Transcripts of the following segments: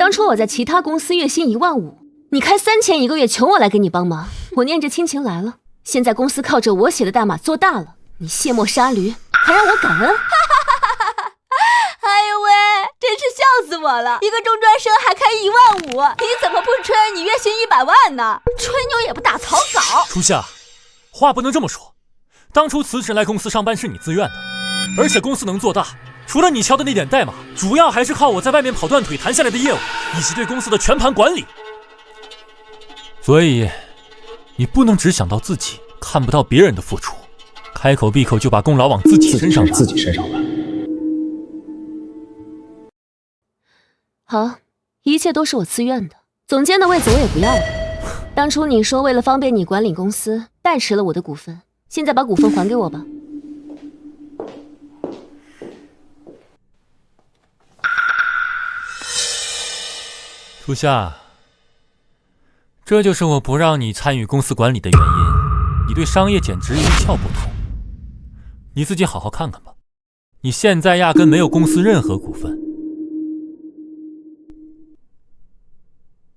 当初我在其他公司月薪15000，你开3000一个月求我来给你帮忙，我念着亲情来了。现在公司靠着我写的代码做大了，你卸磨杀驴，还让我感恩？哎呦喂，真是笑死我了！一个中专生还开15000，你怎么不吹你月薪100万呢？吹牛也不打草稿。初夏，话不能这么说。当初辞职来公司上班是你自愿的，而且公司能做大，除了你敲的那点代码，主要还是靠我在外面跑断腿谈下来的业务，以及对公司的全盘管理。所以，你不能只想到自己，看不到别人的付出，开口闭口就把功劳往自己身上揽。好，一切都是我自愿的，总监的位子我也不要了。当初你说为了方便你管理公司，代持了我的股份，现在把股份还给我吧。初夏，这就是我不让你参与公司管理的原因。你对商业简直一窍不通，你自己好好看看吧。你现在压根没有公司任何股份。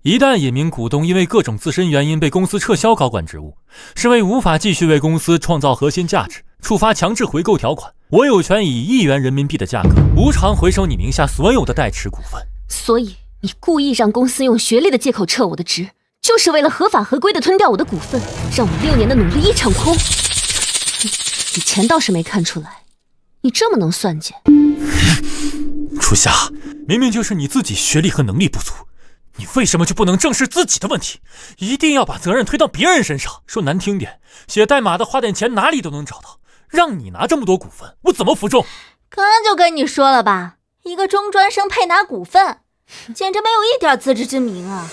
一旦隐名股东因为各种自身原因被公司撤销高管职务，是为无法继续为公司创造核心价值，触发强制回购条款，我有权以1亿元人民币的价格无偿回收你名下所有的代持股份。所以你故意让公司用学历的借口撤我的职，就是为了合法合规的吞掉我的股份，让我6年的努力一场空。以前倒是没看出来，你这么能算计。初夏，明明就是你自己学历和能力不足，你为什么就不能正视自己的问题，一定要把责任推到别人身上？说难听点，写代码的花点钱哪里都能找到，让你拿这么多股份，我怎么服众？刚就跟你说了吧，一个中专生配拿股份，简直没有一点自知之明啊！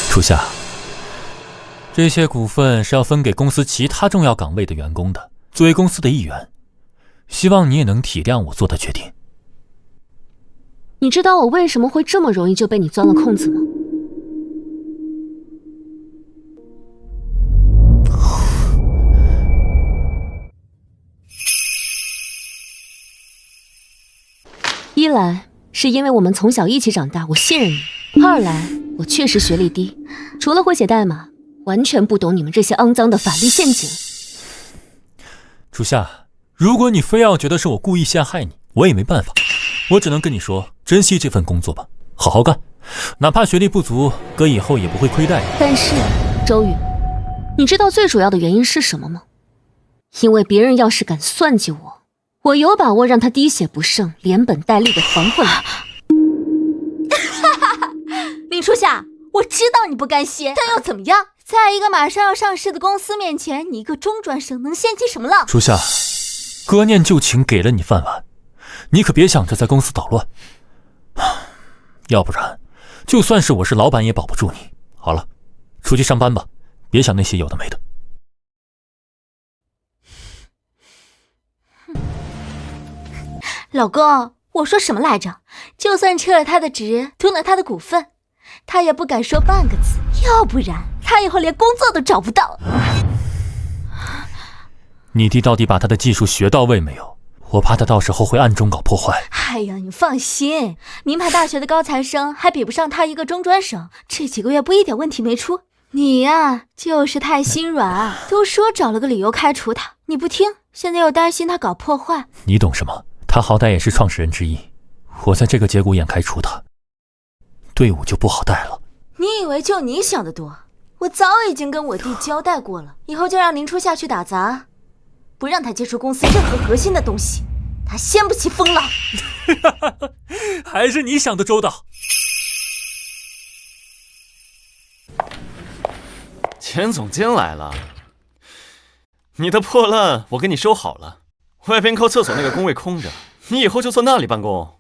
初夏，这些股份是要分给公司其他重要岗位的员工的，作为公司的一员，希望你也能体谅我做的决定。你知道我为什么会这么容易就被你钻了空子吗？一来是因为我们从小一起长大，我信任你；二来我确实学历低，除了会写代码，完全不懂你们这些肮脏的法律陷阱。初夏，如果你非要觉得是我故意陷害你，我也没办法。我只能跟你说，珍惜这份工作吧，好好干，哪怕学历不足，哥以后也不会亏待你。但是周宇，你知道最主要的原因是什么吗？因为别人要是敢算计我，我有把握让他滴血不剩，连本带利的还回来。林初夏，我知道你不甘心，但又怎么样？在一个马上要上市的公司面前，你一个中专生能献计什么了？初夏，哥念旧情给了你饭碗，你可别想着在公司捣乱，要不然就算是我是老板也保不住你。好了，出去上班吧，别想那些有的没的。老公，我说什么来着？就算撤了他的职，吞了他的股份，他也不敢说半个字，要不然他以后连工作都找不到。你弟到底把他的技术学到位没有？我怕他到时候会暗中搞破坏。哎呀，你放心，名牌大学的高材生还比不上他一个中专生，这几个月不一点问题没出。你呀，就是太心软，都说找了个理由开除他，你不听，现在又担心他搞破坏。你懂什么？他好歹也是创始人之一，我在这个节骨眼开除他，队伍就不好带了。你以为就你想得多？我早已经跟我弟交代过了，以后就让林初夏去打杂，不让他接触公司任何核心的东西，他掀不起风浪。还是你想的周到。钱总监来了，你的破烂我给你收好了，外边靠厕所那个工位空着，你以后就坐那里办公。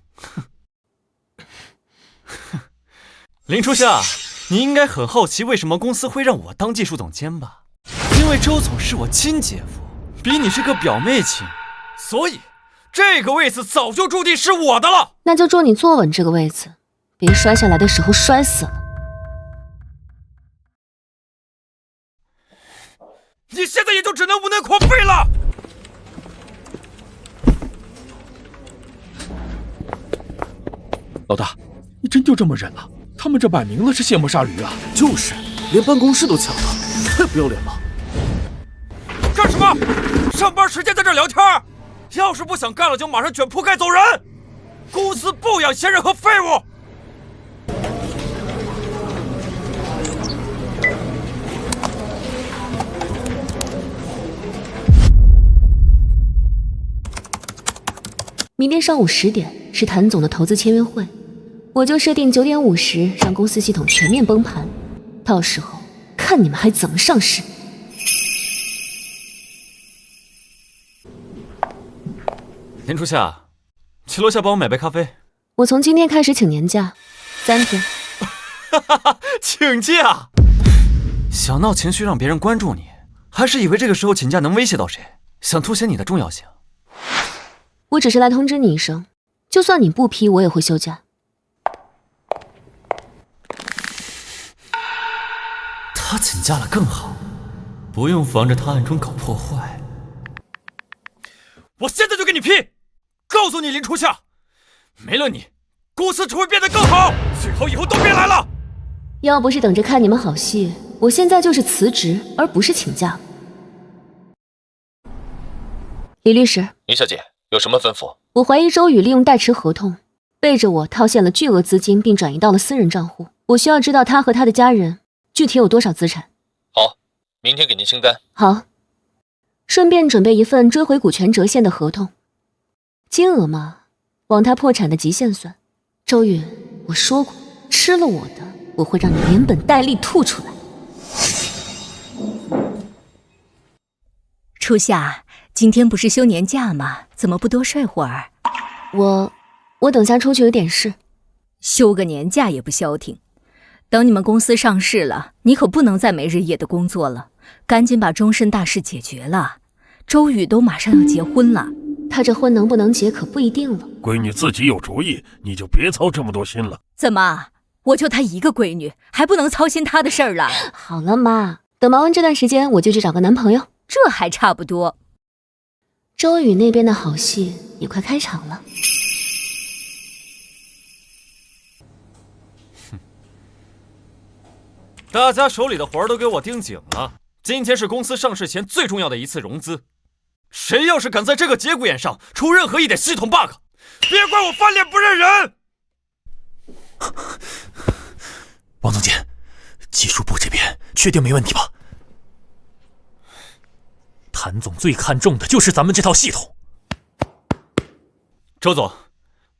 林初夏，你应该很好奇为什么公司会让我当技术总监吧？因为周总是我亲姐夫，比你是个表妹亲，所以这个位子早就注定是我的了。那就祝你坐稳这个位子，别摔下来的时候摔死了。你现在也就只能无能狂吠了。老大，你真就这么忍了？他们这摆明了是卸磨杀驴啊！就是，连办公室都抢了，太不要脸了！干什么？上班时间在这聊天？要是不想干了，就马上卷铺盖走人！公司不养闲人和废物！明天上午10点是谭总的投资签约会，我就设定9点50让公司系统全面崩盘，到时候看你们还怎么上市。林初夏，去楼下帮我买杯咖啡。我从今天开始请年假3天。请假？想闹情绪让别人关注你，还是以为这个时候请假能威胁到谁？想凸显你的重要性？我只是来通知你一声，就算你不批，我也会休假。他请假了更好，不用防着他暗中搞破坏。我现在就给你批！告诉你林初夏，没了你，公司只会变得更好，最好以后都别来了。要不是等着看你们好戏，我现在就是辞职，而不是请假。李律师，林小姐。有什么吩咐？我怀疑周宇利用代持合同，背着我套现了巨额资金，并转移到了私人账户。我需要知道他和他的家人具体有多少资产。好，明天给您清单。好，顺便准备一份追回股权折现的合同，金额嘛，往他破产的极限算。周宇，我说过，吃了我的，我会让你连本带利吐出来。初夏。今天不是休年假吗？怎么不多睡会儿？我等下出去有点事。休个年假也不消停。等你们公司上市了，你可不能再没日夜的工作了，赶紧把终身大事解决了。周宇都马上要结婚了，他这婚能不能结可不一定了。闺女自己有主意，你就别操这么多心了。怎么？我就她一个闺女，还不能操心她的事儿了？好了妈，等忙完这段时间，我就去找个男朋友。这还差不多。周宇那边的好戏也快开场了。大家手里的活儿都给我盯紧了，今天是公司上市前最重要的一次融资，谁要是敢在这个节骨眼上出任何一点系统 bug， 别怪我翻脸不认人。王总监，技术部这边确定没问题吧？谭总最看重的就是咱们这套系统。周总，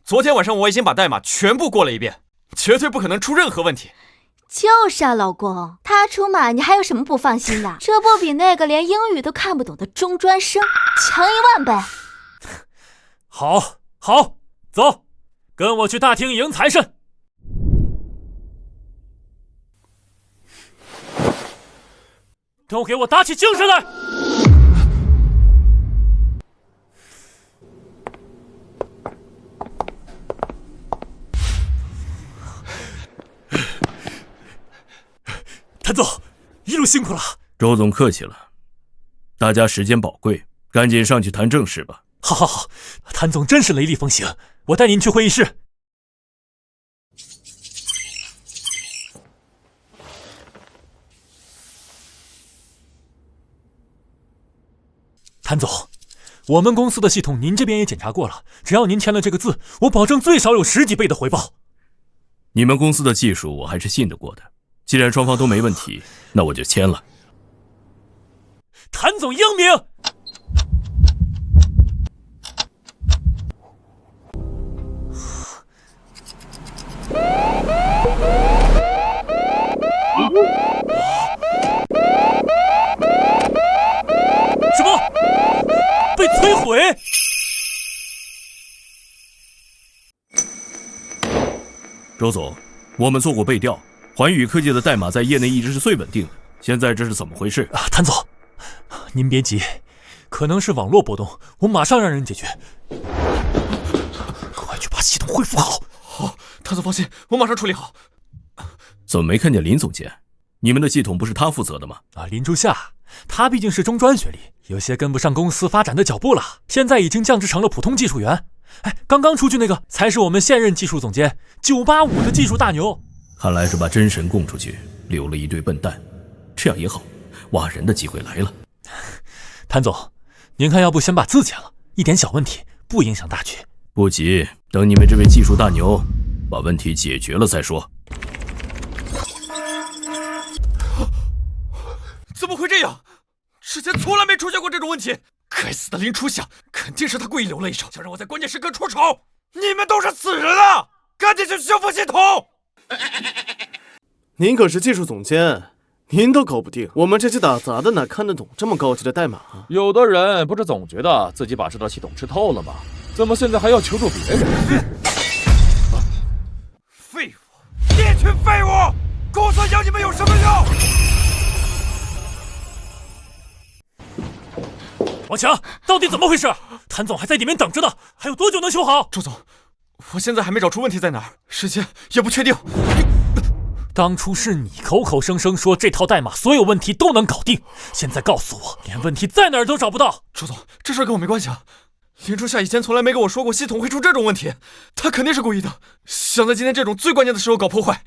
昨天晚上我已经把代码全部过了一遍，绝对不可能出任何问题。就是啊，老公，他出马你还有什么不放心的？这不比那个连英语都看不懂的中专生强10000倍。好，好，走，跟我去大厅迎财神。都给我打起精神来！谭总，一路辛苦了。周总客气了，大家时间宝贵，赶紧上去谈正事吧。好好好，谭总真是雷厉风行，我带您去会议室。谭总，我们公司的系统您这边也检查过了，只要您签了这个字，我保证最少有10几倍的回报。你们公司的技术我还是信得过的，既然双方都没问题，那我就签了。谭总英明！什么？被摧毁？周总，我们做过背调，环宇科技的代码在业内一直是最稳定的，现在这是怎么回事？谭总，您别急，可能是网络波动，我马上让人解决。快去把系统恢复好。好，谭总放心，我马上处理好。怎么没看见林总监？你们的系统不是他负责的吗？林初夏，他毕竟是中专学历，有些跟不上公司发展的脚步了，现在已经降职成了普通技术员。哎，刚刚出去那个才是我们现任技术总监985的技术大牛。看来是把真神供出去，留了一堆笨蛋。这样也好，挖人的机会来了。谭总，您看要不先把字减了，一点小问题不影响大局。不急，等你们这位技术大牛把问题解决了再说。怎么会这样？之前从来没出现过这种问题。该死的林初夏，肯定是他故意留了一手，想让我在关键时刻出丑。你们都是死人啊！赶紧去修复系统！您可是技术总监，您都搞不定，我们这些打杂的哪看得懂这么高级的代码啊？有的人不是总觉得自己把这套系统吃透了吗？怎么现在还要求助别人？废物！一群废物！公司养你们有什么用？王强，到底怎么回事？谭总还在里面等着呢，还有多久能修好？周总，我现在还没找出问题在哪儿，时间也不确定。当初是你口口声声说这套代码所有问题都能搞定，现在告诉我连问题在哪儿都找不到。周总，这事跟我没关系啊。林初夏以前从来没跟我说过系统会出这种问题，他肯定是故意的，想在今天这种最关键的时候搞破坏。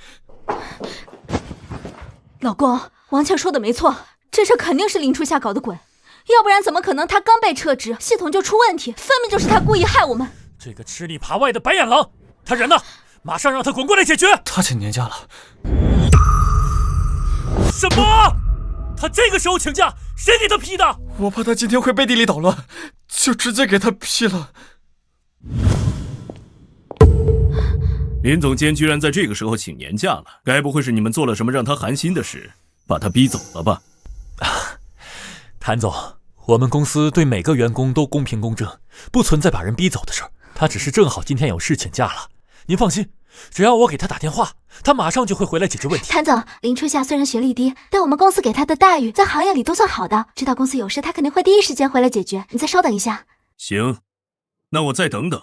老公，王倩说的没错，这事肯定是林初夏搞的鬼，要不然怎么可能他刚被撤职，系统就出问题？分明就是他故意害我们。这个吃里扒外的白眼狼，他人呢？马上让他滚过来解决。他请年假了。什么？他这个时候请假，谁给他批的？我怕他今天会背地里捣乱，就直接给他批了。林总监居然在这个时候请年假了，该不会是你们做了什么让他寒心的事，把他逼走了吧？谭总，我们公司对每个员工都公平公正，不存在把人逼走的事儿。他只是正好今天有事请假了。您放心，只要我给他打电话，他马上就会回来解决问题。谭总，林初夏虽然学历低，但我们公司给他的待遇在行业里都算好的，知道公司有事，他肯定会第一时间回来解决。你再稍等一下。行，那我再等等。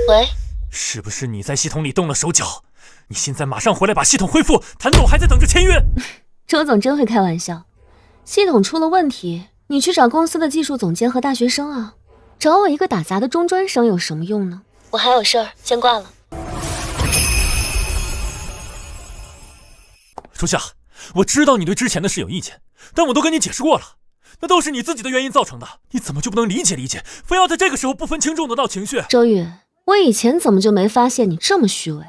喂，是不是你在系统里动了手脚？你现在马上回来把系统恢复，谭总还在等着签约。周总真会开玩笑，系统出了问题，你去找公司的技术总监和大学生啊，找我一个打杂的中专生有什么用呢？我还有事儿，先挂了。初夏，我知道你对之前的事有意见，但我都跟你解释过了，那都是你自己的原因造成的，你怎么就不能理解理解，非要在这个时候不分轻重的闹情绪？周宇，我以前怎么就没发现你这么虚伪？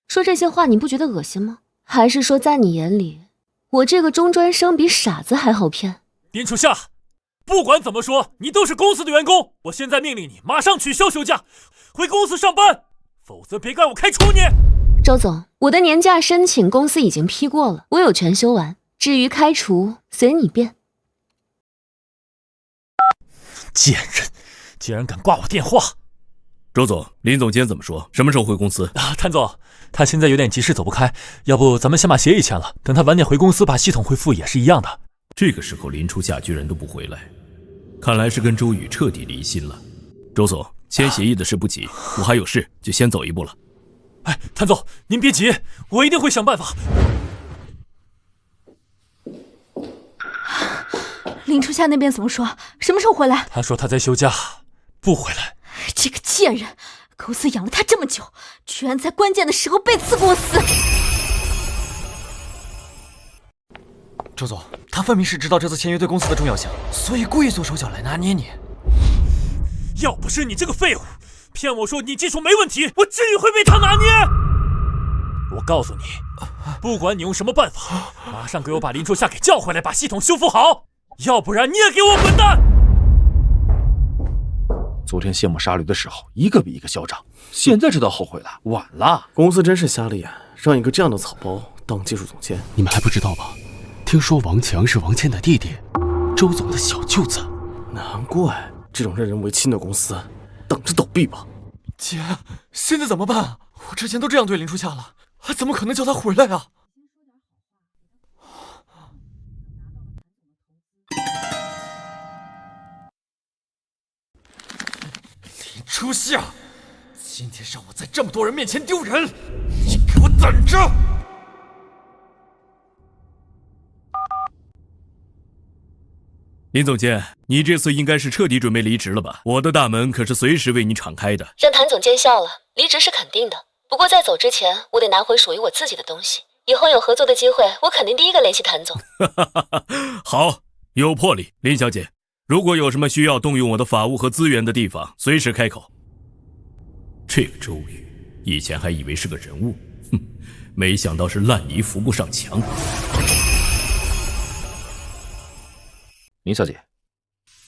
说这些话你不觉得恶心吗？还是说在你眼里，我这个中专生比傻子还好骗？林初夏，不管怎么说，你都是公司的员工，我现在命令你马上取消休假，回公司上班，否则别怪我开除你。周总，我的年假申请公司已经批过了，我有权休完，至于开除，随你便。贱人，竟然敢挂我电话！周总，林总监怎么说？什么时候回公司？谭总，他现在有点急事走不开，要不咱们先把协议签了，等他晚点回公司把系统恢复也是一样的。这个时候林初夏居然都不回来，看来是跟周宇彻底离心了。周总，签协议的事不急，我还有事，就先走一步了。哎，谭总，您别急，我一定会想办法。林初夏那边怎么说？什么时候回来？他说他在休假，不回来。这个贱人，公司养了他这么久，居然在关键的时候背刺公司。周总，他分明是知道这次签约对公司的重要性，所以故意做手脚来拿捏你。要不是你这个废物骗我说你技术没问题，我至于会被他拿捏？我告诉你，不管你用什么办法，马上给我把林初夏给叫回来，把系统修复好，要不然你也给我滚蛋！昨天卸磨杀驴的时候，一个比一个嚣张，现在知道后悔了，晚了。公司真是瞎了眼，让一个这样的草包当技术总监。你们还不知道吧？听说王强是王倩的弟弟，周总的小舅子。难怪这种任人唯亲的公司，等着倒闭吧。姐，现在怎么办啊？我之前都这样对林初夏了，还怎么可能叫他回来啊？林初夏，今天让我在这么多人面前丢人，你给我等着！林总监，你这次应该是彻底准备离职了吧？我的大门可是随时为你敞开的。让谭总见笑了，离职是肯定的。不过在走之前，我得拿回属于我自己的东西。以后有合作的机会，我肯定第一个联系谭总。好，有魄力，林小姐。如果有什么需要动用我的法务和资源的地方，随时开口。这个周瑜，以前还以为是个人物，哼，没想到是烂泥扶不上墙。林小姐，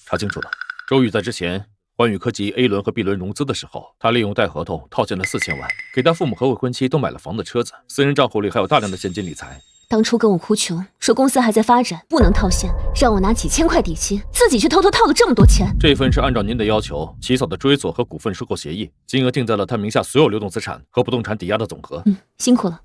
查清楚了，周宇在之前欢宇科技 A 轮和 B 轮融资的时候，他利用贷合同套现了4000万，给他父母和未婚妻都买了房子车子，私人账户里还有大量的现金理财。当初跟我哭穷，说公司还在发展，不能套现，让我拿几千块底薪，自己却偷偷套了这么多钱。这份是按照您的要求起草的追索和股份收购协议，金额定在了他名下所有流动资产和不动产抵押的总和。辛苦了。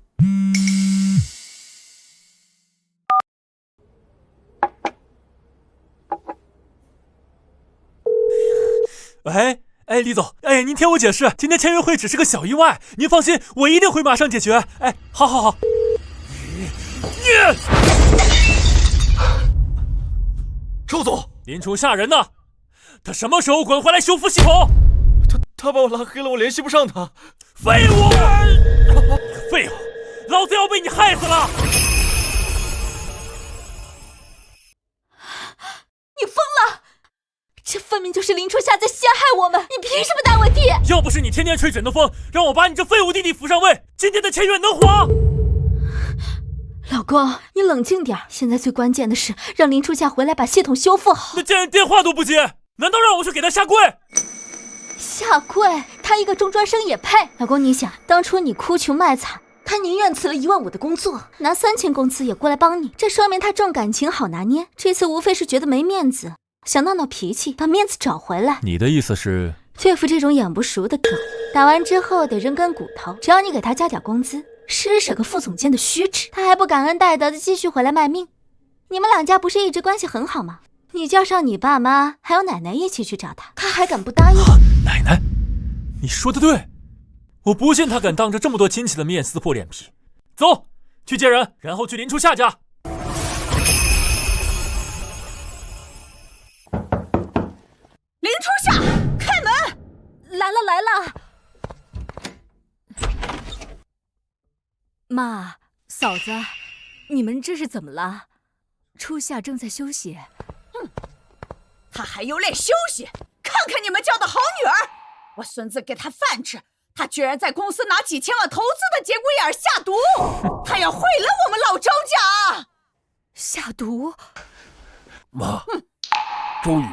喂，李总，您听我解释，今天签约会只是个小意外，您放心，我一定会马上解决。好。周总，林初夏人呢？他什么时候滚回来修复系统？他把我拉黑了，我联系不上他。废物！你个废物！老子要被你害死了！你疯了！这分明就是林初夏在陷害我们！你凭什么打我弟？要不是你天天吹枕头风，让我把你这废物弟弟扶上位，今天的签约能黄？老公，你冷静点，现在最关键的是让林初夏回来把系统修复好。那竟然电话都不接，难道让我去给他下跪？下跪？他一个中专生也配？老公，你想，当初你哭穷卖惨，他宁愿辞了1万5的工作，拿3000工资也过来帮你，这说明他重感情好拿捏。这次无非是觉得没面子，想闹闹脾气，把面子找回来。你的意思是，对付这种养不熟的狗，打完之后得扔根骨头，只要你给他加点工资，施舍个副总监的虚职，他还不感恩戴德的继续回来卖命。你们两家不是一直关系很好吗？你叫上你爸妈还有奶奶一起去找他，他还敢不答应？奶奶，你说的对，我不信他敢当着这么多亲戚的面撕破脸皮。走，去接人，然后去林初夏家。林初夏，开门！来了。妈，嫂子，你们这是怎么了？初夏正在休息。他还有脸休息？看看你们教的好女儿！我孙子给他饭吃，他居然在公司拿几千万投资的节骨眼下毒，他要毁了我们老周家！下毒？妈，周宇，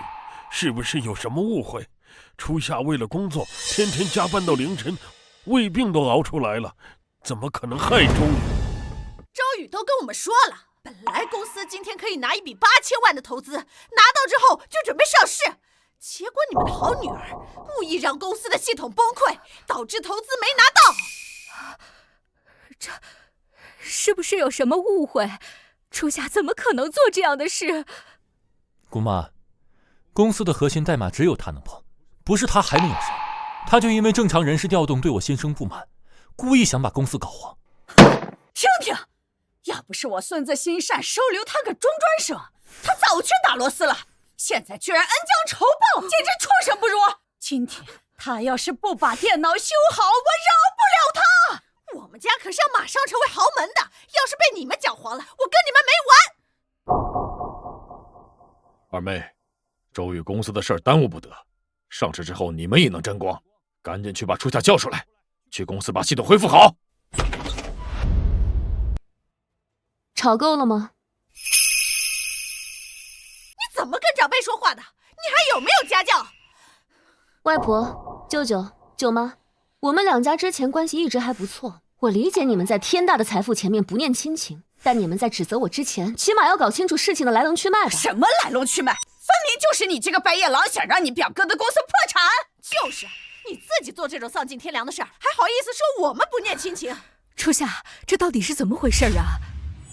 是不是有什么误会？初夏为了工作，天天加班到凌晨，胃病都熬出来了，怎么可能害周宇？周宇都跟我们说了，本来公司今天可以拿一笔8000万的投资，拿到之后就准备上市，结果你们的好女儿故意让公司的系统崩溃，导致投资没拿到。这是不是有什么误会？初夏怎么可能做这样的事？姑妈，公司的核心代码只有他能碰，不是他还能有谁？他就因为正常人事调动对我心生不满，故意想把公司搞黄。听听，要不是我孙子心善收留他个中专生，他早去打螺丝了。现在居然恩将仇报，简直畜生不如！今天他要是不把电脑修好，我饶不了他！我们家可是要马上成为豪门的，要是被你们搅黄了，我跟你们没完！二妹，周宇公司的事儿耽误不得，上市之后你们也能沾光，赶紧去把初夏叫出来，去公司把系统恢复好。吵够了吗？你怎么跟长辈说话的？你还有没有家教？外婆、舅舅、舅妈，我们两家之前关系一直还不错。我理解你们在天大的财富前面不念亲情，但你们在指责我之前，起码要搞清楚事情的来龙去脉吧。什么来龙去脉？分明就是你这个白眼狼想让你表哥的公司破产。就是，你自己做这种丧尽天良的事儿，还好意思说我们不念亲情？初夏，这到底是怎么回事啊？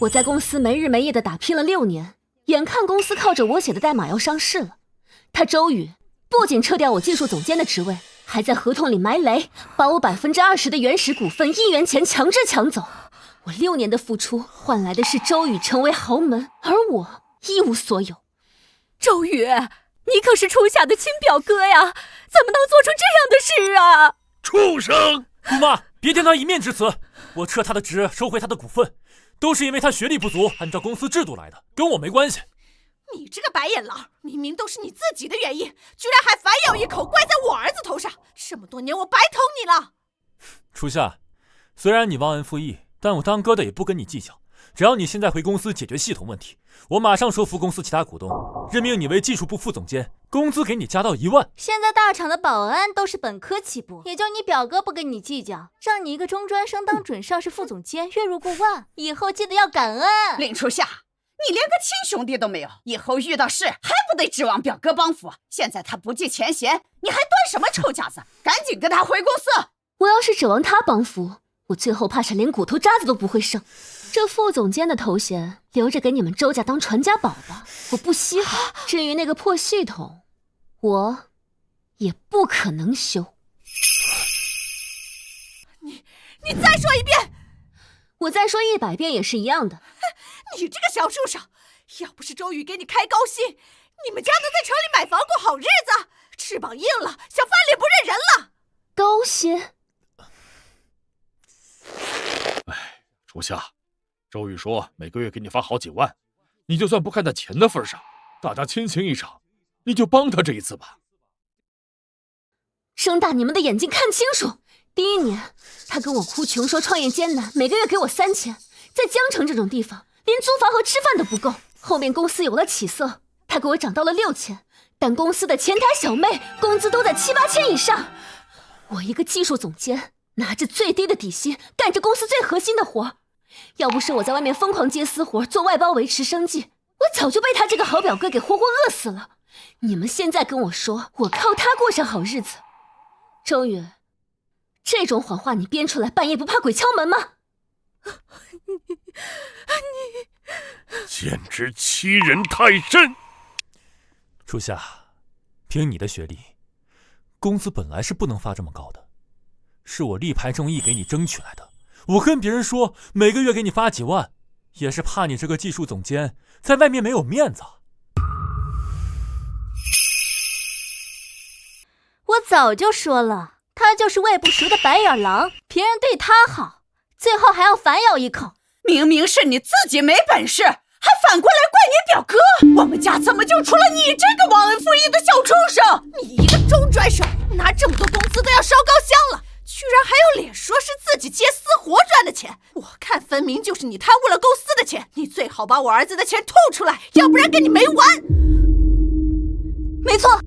我在公司没日没夜的打拼了6年，眼看公司靠着我写的代码要上市了，他周宇不仅撤掉我技术总监的职位，还在合同里埋雷，把我20%的原始股份1元钱强制抢走。我6年的付出换来的是周宇成为豪门，而我一无所有。周宇，你可是初夏的亲表哥呀，怎么能做出这样的事啊？畜生！姑妈，别听他一面之词，我撤他的职，收回他的股份，都是因为他学历不足，按照公司制度来的，跟我没关系。你这个白眼狼，明明都是你自己的原因，居然还反咬一口怪在我儿子头上，这么多年我白疼你了。初夏，虽然你忘恩负义，但我当哥的也不跟你计较。只要你现在回公司解决系统问题，我马上说服公司其他股东，任命你为技术部副总监，工资给你加到1万。现在大厂的保安都是本科起步，也就你表哥不跟你计较，让你一个中专生当准上市副总监，月入过万，以后记得要感恩。林初夏，你连个亲兄弟都没有，以后遇到事还不得指望表哥帮扶？现在他不计前嫌，你还端什么臭架子？赶紧跟他回公司！我要是指望他帮扶，我最后怕是连骨头渣子都不会剩。这副总监的头衔留着给你们周家当传家宝吧，我不稀罕。至于那个破系统，我也不可能修。你再说一遍！我再说100遍也是一样的。你这个小畜生，要不是周宇给你开高薪，你们家能在城里买房过好日子？翅膀硬了，想翻脸不认人了。高薪？哎，初夏，周宇说每个月给你发好几万，你就算不看在钱的份上，大家亲情一场，你就帮他这一次吧。睁大你们的眼睛看清楚，第1年他跟我哭穷说创业艰难，每个月给我3000，在江城这种地方连租房和吃饭都不够。后面公司有了起色，他给我涨到了6000，但公司的前台小妹工资都在7、8千以上。我一个技术总监，拿着最低的底薪，干着公司最核心的活，要不是我在外面疯狂接私活，做外包维持生计，我早就被他这个好表哥给活活饿死了。你们现在跟我说我靠他过上好日子，周宇，这种谎话你编出来，半夜不怕鬼敲门吗？你简直欺人太甚！初夏，凭你的学历，工资本来是不能发这么高的，是我力排众议给你争取来的。我跟别人说每个月给你发几万，也是怕你这个技术总监在外面没有面子。我早就说了，他就是喂不熟的白眼狼，别人对他好，最后还要反咬一口。明明是你自己没本事，还反过来怪你表哥。我们家怎么就出了你这个忘恩负义的小畜生？你一个中专生，拿这么多工资都要烧高香了，居然还有脸说是自己接私活赚的钱？我看分明就是你贪污了公司的钱，你最好把我儿子的钱吐出来，要不然跟你没完。没错，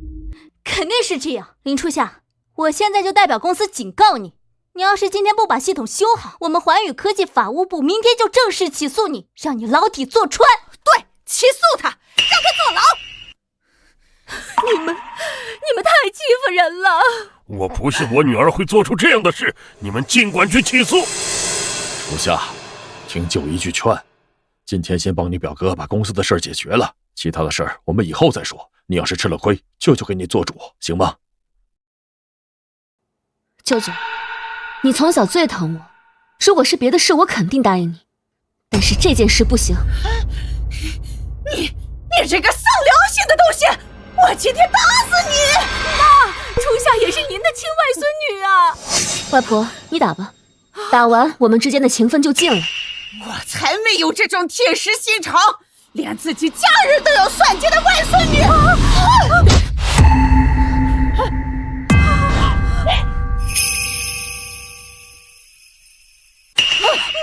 肯定是这样。林初夏，我现在就代表公司警告你，你要是今天不把系统修好，我们环宇科技法务部明天就正式起诉你，让你牢底坐穿。对，起诉他，让他坐牢。你们太欺负人了！我不信我女儿会做出这样的事，你们尽管去起诉。初夏，听舅一句劝，今天先帮你表哥把公司的事解决了，其他的事儿我们以后再说。你要是吃了亏，舅舅给你做主，行吗？舅舅，你从小最疼我，如果是别的事我肯定答应你，但是这件事不行。你这个丧良心的东西，我今天打死你！妈，初夏也是您的亲外孙女啊！外婆，你打吧，打完我们之间的情分就尽了。我才没有这种铁石心肠，连自己家人都要算计的外孙女！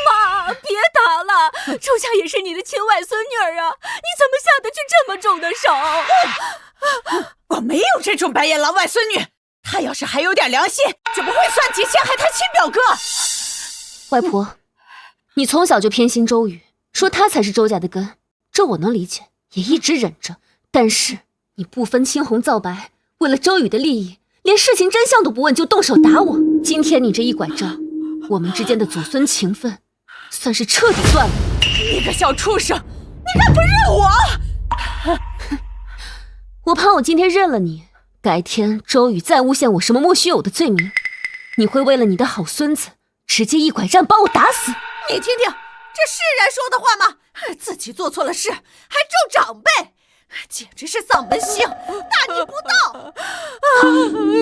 妈，别打了，初夏也是你的亲外孙女儿啊，你怎么下得去这么重的手？我没有这种白眼狼外孙女，她要是还有点良心，就不会算计陷害她亲表哥。外婆，你从小就偏心周宇，说他才是周家的根，这我能理解，也一直忍着。但是你不分青红皂白，为了周宇的利益，连事情真相都不问就动手打我。今天你这一拐杖，我们之间的祖孙情分算是彻底断了。你个小畜生，你敢不认我？我怕我今天认了你，改天周宇再诬陷我什么莫须有的罪名，你会为了你的好孙子直接一拐杖把我打死。你听听，这是人说的话吗？自己做错了事还咒长辈，简直是丧门星，大逆不道！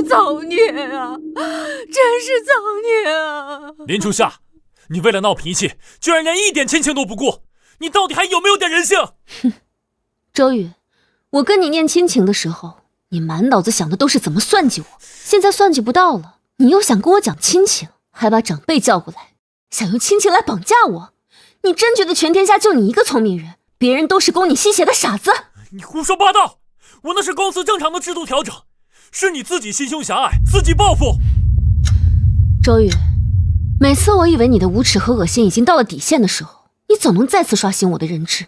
造孽啊，真是造孽啊！林初夏，你为了闹脾气，居然连一点亲情都不顾，你到底还有没有点人性？哼，周宇，我跟你念亲情的时候，你满脑子想的都是怎么算计我，现在算计不到了，你又想跟我讲亲情，还把长辈叫过来，想用亲情来绑架我。你真觉得全天下就你一个聪明人，别人都是供你吸血的傻子？你胡说八道！我那是公司正常的制度调整，是你自己心胸狭隘，自己报复。周宇，每次我以为你的无耻和恶心已经到了底线的时候，你总能再次刷新我的认知。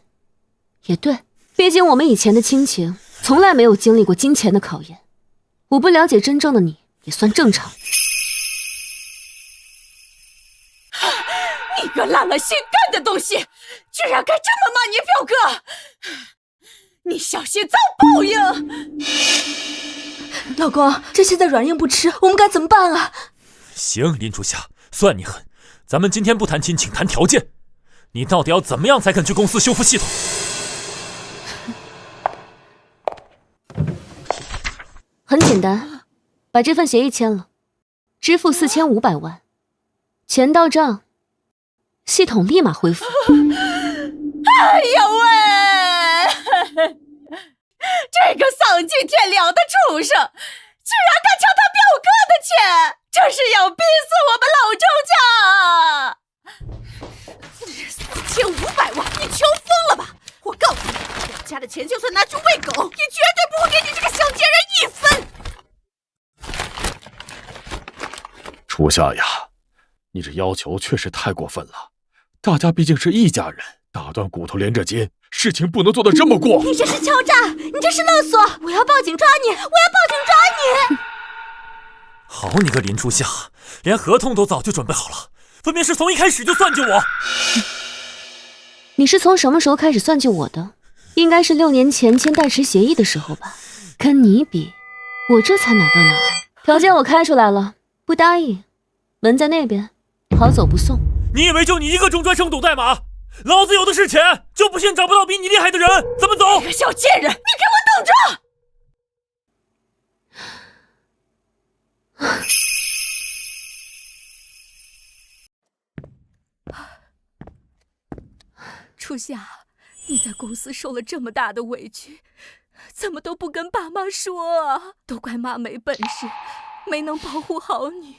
也对，毕竟我们以前的亲情从来没有经历过金钱的考验，我不了解真正的你也算正常。你个烂了心肝的东西，居然敢这么骂你表哥！你小心遭报应！老公，这现在软硬不吃，我们该怎么办啊？行，林初夏，算你狠，咱们今天不谈亲情，谈条件。你到底要怎么样才肯去公司修复系统？很简单，把这份协议签了，支付4500万，钱到账，系统立马恢复。哎呦喂！这个丧尽天良的畜生，居然敢抢他表哥的钱，这是要逼死我们老周家！4500万，你穷疯了吧？我告诉你，我家的钱就算拿去喂狗，也绝对不会给你这个小贱人1分。初夏呀，你这要求确实太过分了。大家毕竟是一家人，打断骨头连着筋，事情不能做得这么过。你这是敲诈，你这是勒索！我要报警抓你！我要报警抓你！好你个林初夏，连合同都早就准备好了，分明是从一开始就算计我。你是从什么时候开始算计我的？应该是6年前签代持协议的时候吧。跟你比，我这才哪到哪儿？条件我开出来了，不答应，门在那边，好走不送。你以为就你一个中专生懂代码？老子有的是钱，就不信找不到比你厉害的人。怎么走？你个小贱人，你给我等着！初夏，你在公司受了这么大的委屈，怎么都不跟爸妈说啊？都怪妈没本事，没能保护好你。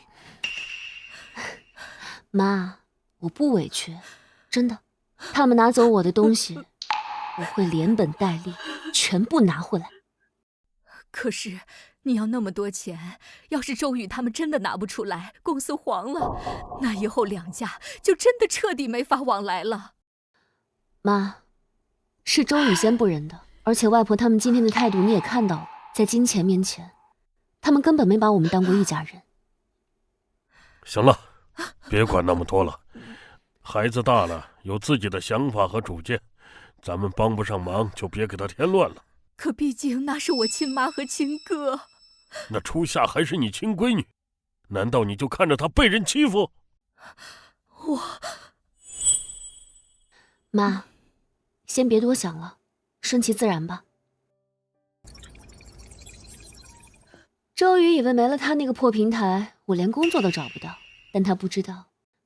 妈，我不委屈，真的。他们拿走我的东西，我会连本带利全部拿回来。可是你要那么多钱，要是周宇他们真的拿不出来，公司黄了，那以后两家就真的彻底没法往来了。妈，是周宇先不仁的，而且外婆他们今天的态度你也看到了，在金钱面前，他们根本没把我们当过一家人。行了，别管那么多了。孩子大了，有自己的想法和主见，咱们帮不上忙就别给他添乱了。可毕竟那是我亲妈和亲哥。那初夏还是你亲闺女，难道你就看着她被人欺负？妈，先别多想了，顺其自然吧。周宇以为没了他那个破平台，我连工作都找不到，但他不知道，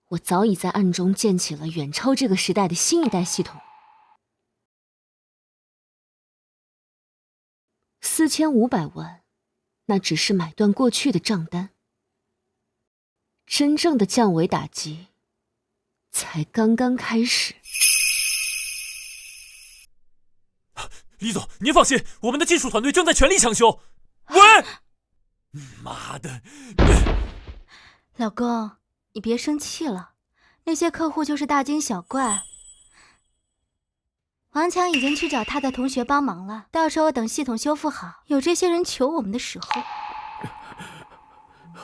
我早已在暗中建起了远超这个时代的新一代系统。4500万，那只是买断过去的账单，真正的降维打击才刚刚开始。李总，您放心，我们的技术团队正在全力抢修。喂，妈的！老公，你别生气了，那些客户就是大惊小怪。王强已经去找他的同学帮忙了，到时候等系统修复好，有这些人求我们的时候。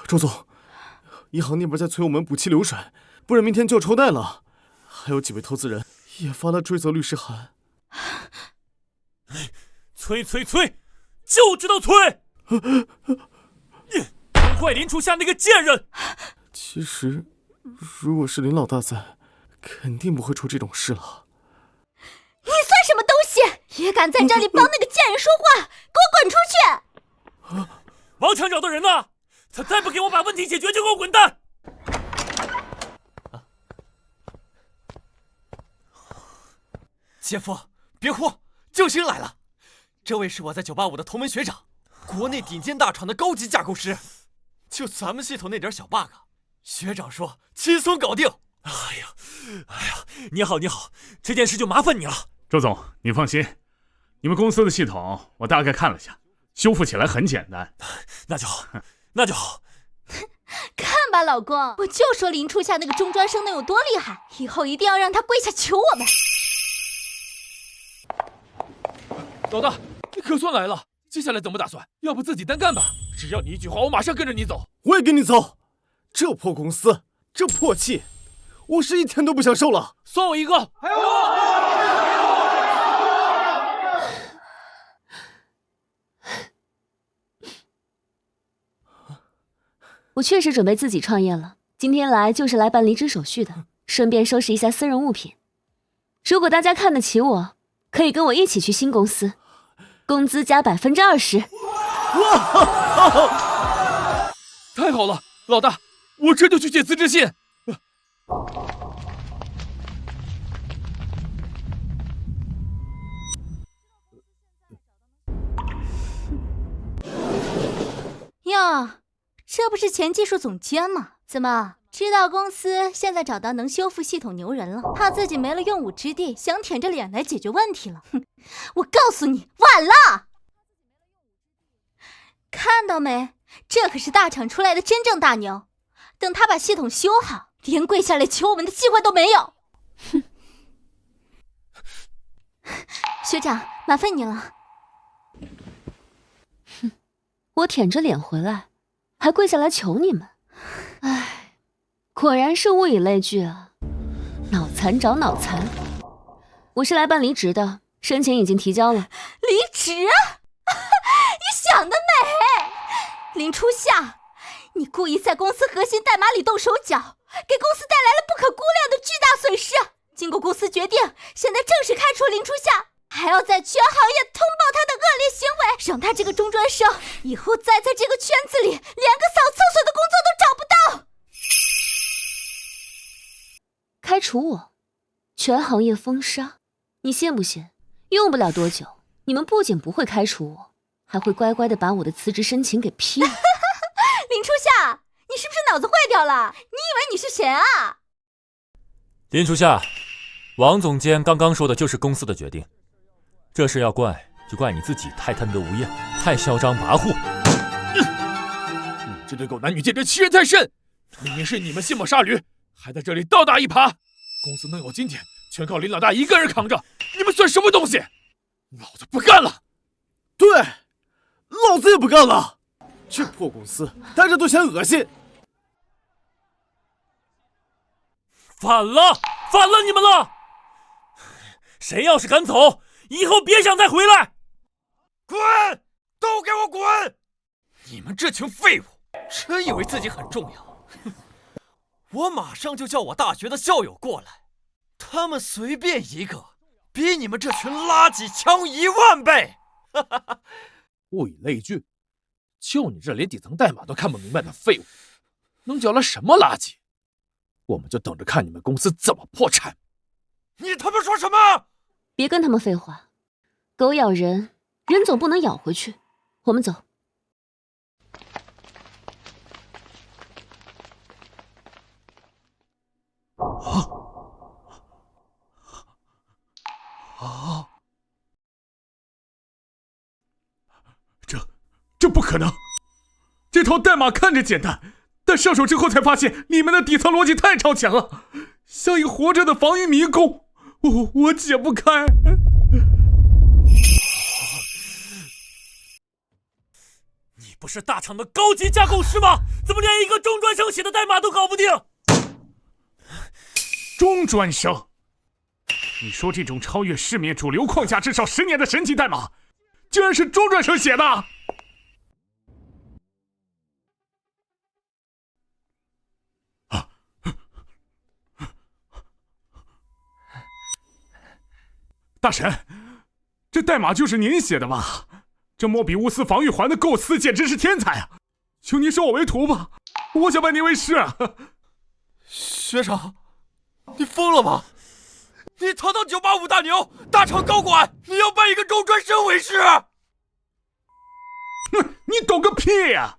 周总，银行那边在催我们补期流水，不然明天就要抽贷了。还有几位投资人也发了追责律师函。催，就知道催！都怪林初夏那个贱人。其实，如果是林老大在，肯定不会出这种事了。你算什么东西？别敢在这里帮那个贱人说话，给我滚出去！王强找的人呢？他再不给我把问题解决，就给我滚蛋！姐夫，别哭，救星来了！这位是我在985的同门学长，国内顶尖大厂的高级架构师。就咱们系统那点小 bug， 学长说轻松搞定。哎呀，你好，这件事就麻烦你了。周总，你放心，你们公司的系统我大概看了下，修复起来很简单。那就好。看吧，老公，我就说林初夏那个中专生能有多厉害，以后一定要让他跪下求我们。老大，你可算来了，接下来怎么打算？要不自己单干吧？只要你一句话，我马上跟着你走。我也跟你走。这破公司，这破气，我是一天都不想受了。算我一个。还有我。我确实准备自己创业了，今天来就是来办离职手续的，顺便收拾一下私人物品。如果大家看得起我，可以跟我一起去新公司，工资加20%。哇！太好了，老大，我这就去写辞职信。哟，这不是前技术总监吗？怎么知道公司现在找到能修复系统牛人了，怕自己没了用武之地，想舔着脸来解决问题了？哼！我告诉你，晚了！看到没？这可是大厂出来的真正大牛，等他把系统修好，连跪下来求我们的机会都没有。哼！学长，麻烦你了。哼！我舔着脸回来，还跪下来求你们，唉，果然是物以类聚啊，脑残找脑残。我是来办离职的，申请已经提交了。离职？你想得美！林初夏，你故意在公司核心代码里动手脚，给公司带来了不可估量的巨大损失。经过公司决定，现在正式开除林初夏，还要在全行业通报他的恶劣行为，让他这个中专生以后再在这个圈子里连个扫厕所的工作都找不到。开除我，全行业封杀，你信不信？用不了多久，你们不仅不会开除我，还会乖乖的把我的辞职申请给批了。林初夏，你是不是脑子坏掉了？你以为你是谁啊？林初夏，王总监刚刚说的就是公司的决定，这事要怪就怪你自己太贪得无厌，太嚣张跋扈。你这对狗男女简直欺人太甚！明明是你们卸磨杀驴，还在这里倒打一耙。公司能有今天，全靠林老大一个人扛着，你们算什么东西？老子不干了！对，老子也不干了。这破公司待着都嫌恶心。反了你们了！谁要是敢走，以后别想再回来！滚！都给我滚！你们这群废物，真以为自己很重要？我马上就叫我大学的校友过来，他们随便一个，比你们这群垃圾强10000倍！物以类聚，就你这连底层代码都看不明白的废物，能搅了什么垃圾？我们就等着看你们公司怎么破产！你他妈说什么？别跟他们废话，狗咬人，人总不能咬回去。我们走。这不可能！这套代码看着简单，但上手之后才发现里面的底层逻辑太超前了，像一活着的防御迷宫，我解不开。你不是大厂的高级架构师吗？怎么连一个中专生写的代码都搞不定？中专生？你说这种超越市面主流框架至少10年的神级代码，居然是中专生写的？大神，这代码就是您写的吧？这莫比乌斯防御环的构思简直是天才啊！求您收我为徒吧，我想拜您为师啊！学长，你疯了吗？你堂堂985大牛，大厂高管，你要拜一个中专生为师？哼，你懂个屁呀！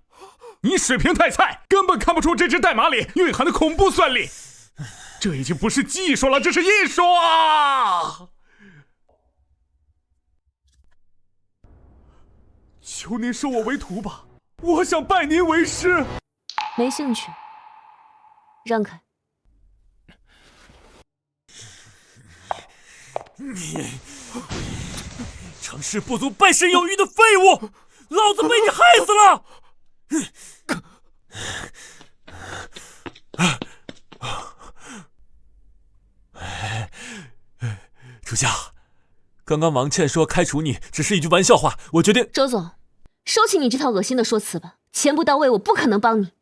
你水平太菜，根本看不出这只代码里蕴含的恐怖算力。这已经不是技术了，这是艺术啊！求您收我为徒吧，我想拜您为师。没兴趣，让开。你成事不足败事有余的废物，老子被你害死了！初夏，刚刚王倩说开除你只是一句玩笑话，我决定。周总，收起你这套恶心的说辞吧，钱不到位，我不可能帮你。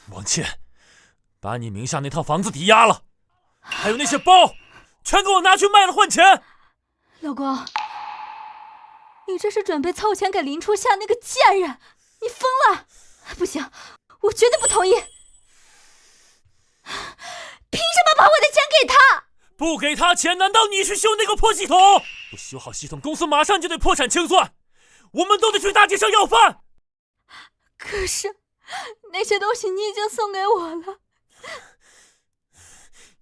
王倩，把你名下那套房子抵押了，还有那些包，全给我拿去卖了换钱。老公，你这是准备凑钱给林初夏那个贱人？你疯了！不行，我绝对不同意！凭什么把我的钱给他？不给他钱，难道你去修那个破系统？不修好系统，公司马上就得破产清算，我们都得去大街上要饭。可是那些东西你已经送给我了。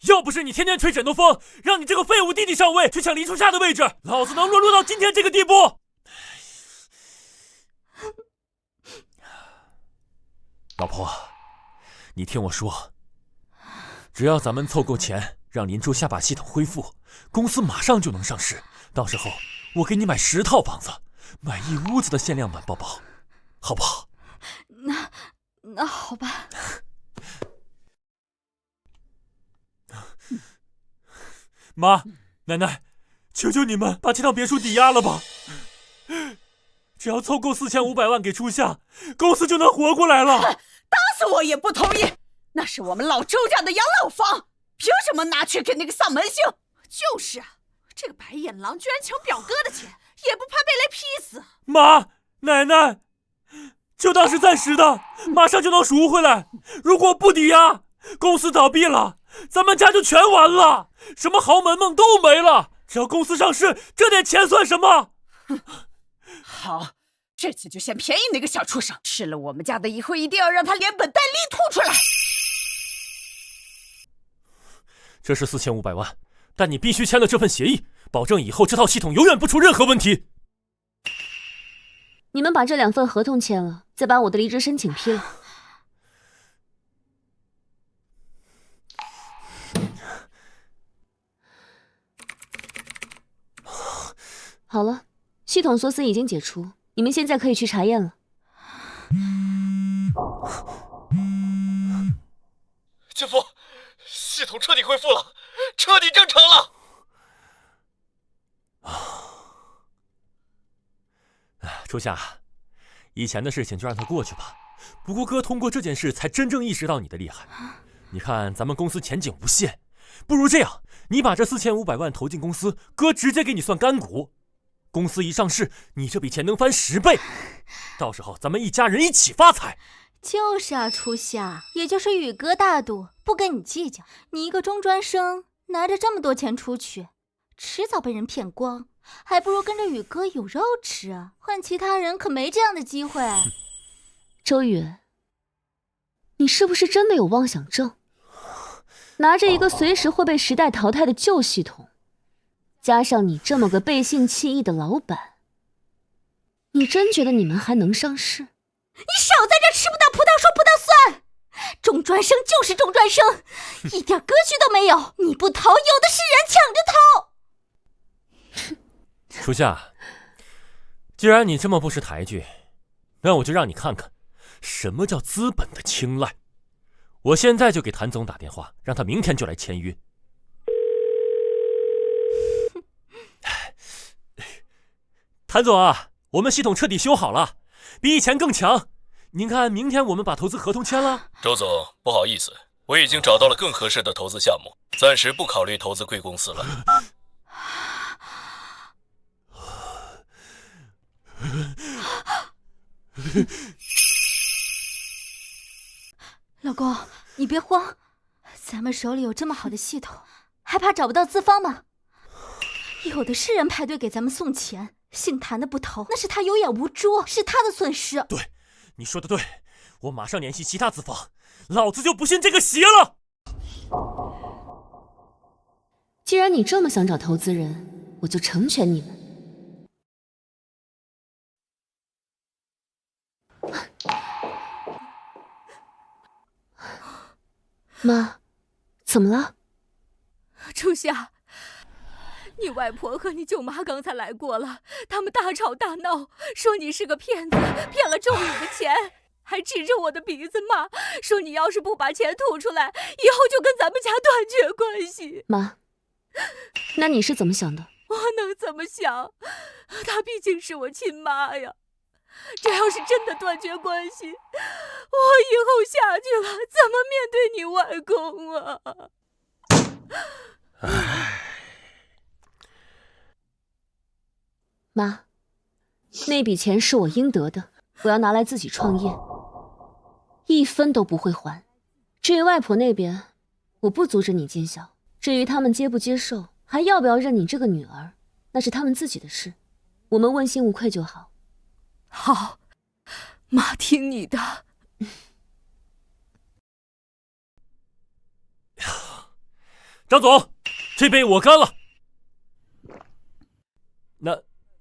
要不是你天天吹枕头风，让你这个废物弟弟上位去抢林初夏的位置，老子能沦落到今天这个地步？老婆，你听我说，只要咱们凑够钱，让林初夏把系统恢复，公司马上就能上市。到时候我给你买10套房子，买一屋子的限量版包包，好不好？那好吧。妈，奶奶，求求你们把这套别墅抵押了吧！只要凑够4500万给初夏，公司就能活过来了。打死我也不同意！那是我们老周家的养老房，凭什么拿去给那个丧门星？就是啊，这个白眼狼居然抢表哥的钱，也不怕被雷劈死！妈，奶奶，就当是暂时的，马上就能赎回来。如果不抵押，公司倒闭了，咱们家就全完了，什么豪门梦都没了。只要公司上市，这点钱算什么？好，这次就先便宜那个小畜生，吃了我们家的以后，一定要让他连本带利吐出来。这是4500万，但你必须签了这份协议，保证以后这套系统永远不出任何问题。你们把这2份合同签了，再把我的离职申请批了。好了，系统锁死已经解除，你们现在可以去查验了。姐夫，系统彻底恢复了，彻底正常了。初夏，以前的事情就让它过去吧。不过哥通过这件事才真正意识到你的厉害。你看咱们公司前景无限，不如这样，你把这4500万投进公司，哥直接给你算干股。公司一上市，你这笔钱能翻10倍，到时候咱们一家人一起发财。就是啊，初夏，也就是宇哥大度，不跟你计较。你一个中专生，拿着这么多钱出去，迟早被人骗光，还不如跟着宇哥有肉吃。换其他人可没这样的机会。周宇，你是不是真的有妄想症？拿着一个随时会被时代淘汰的旧系统，加上你这么个背信弃义的老板，你真觉得你们还能上市？你少在这吃不到葡萄说葡萄酸！中专生就是中专生，一点格局都没有。你不逃，有的是人抢着逃。初夏，既然你这么不识抬举，那我就让你看看什么叫资本的青睐。我现在就给谭总打电话，让他明天就来签约。谭总啊，我们系统彻底修好了，比以前更强。您看，明天我们把投资合同签了。周总，不好意思，我已经找到了更合适的投资项目，暂时不考虑投资贵公司了。老公，你别慌，咱们手里有这么好的系统，还怕找不到资方吗？有的是人排队给咱们送钱，姓谭的不投，那是他有眼无珠，是他的损失。对，你说的对，我马上联系其他资方，老子就不信这个邪了。既然你这么想找投资人，我就成全你们。妈，怎么了？初夏，你外婆和你舅妈刚才来过了，他们大吵大闹，说你是个骗子，骗了周宇的钱，还指着我的鼻子骂，说你要是不把钱吐出来，以后就跟咱们家断绝关系。妈，那你是怎么想的？我能怎么想？她毕竟是我亲妈呀。这要是真的断绝关系，我以后下去了怎么面对你外公啊？妈，那笔钱是我应得的，我要拿来自己创业，一分都不会还。至于外婆那边，我不阻止你尽孝。至于他们接不接受，还要不要认你这个女儿，那是他们自己的事，我们问心无愧就好。好，妈听你的。张总，这杯我干了。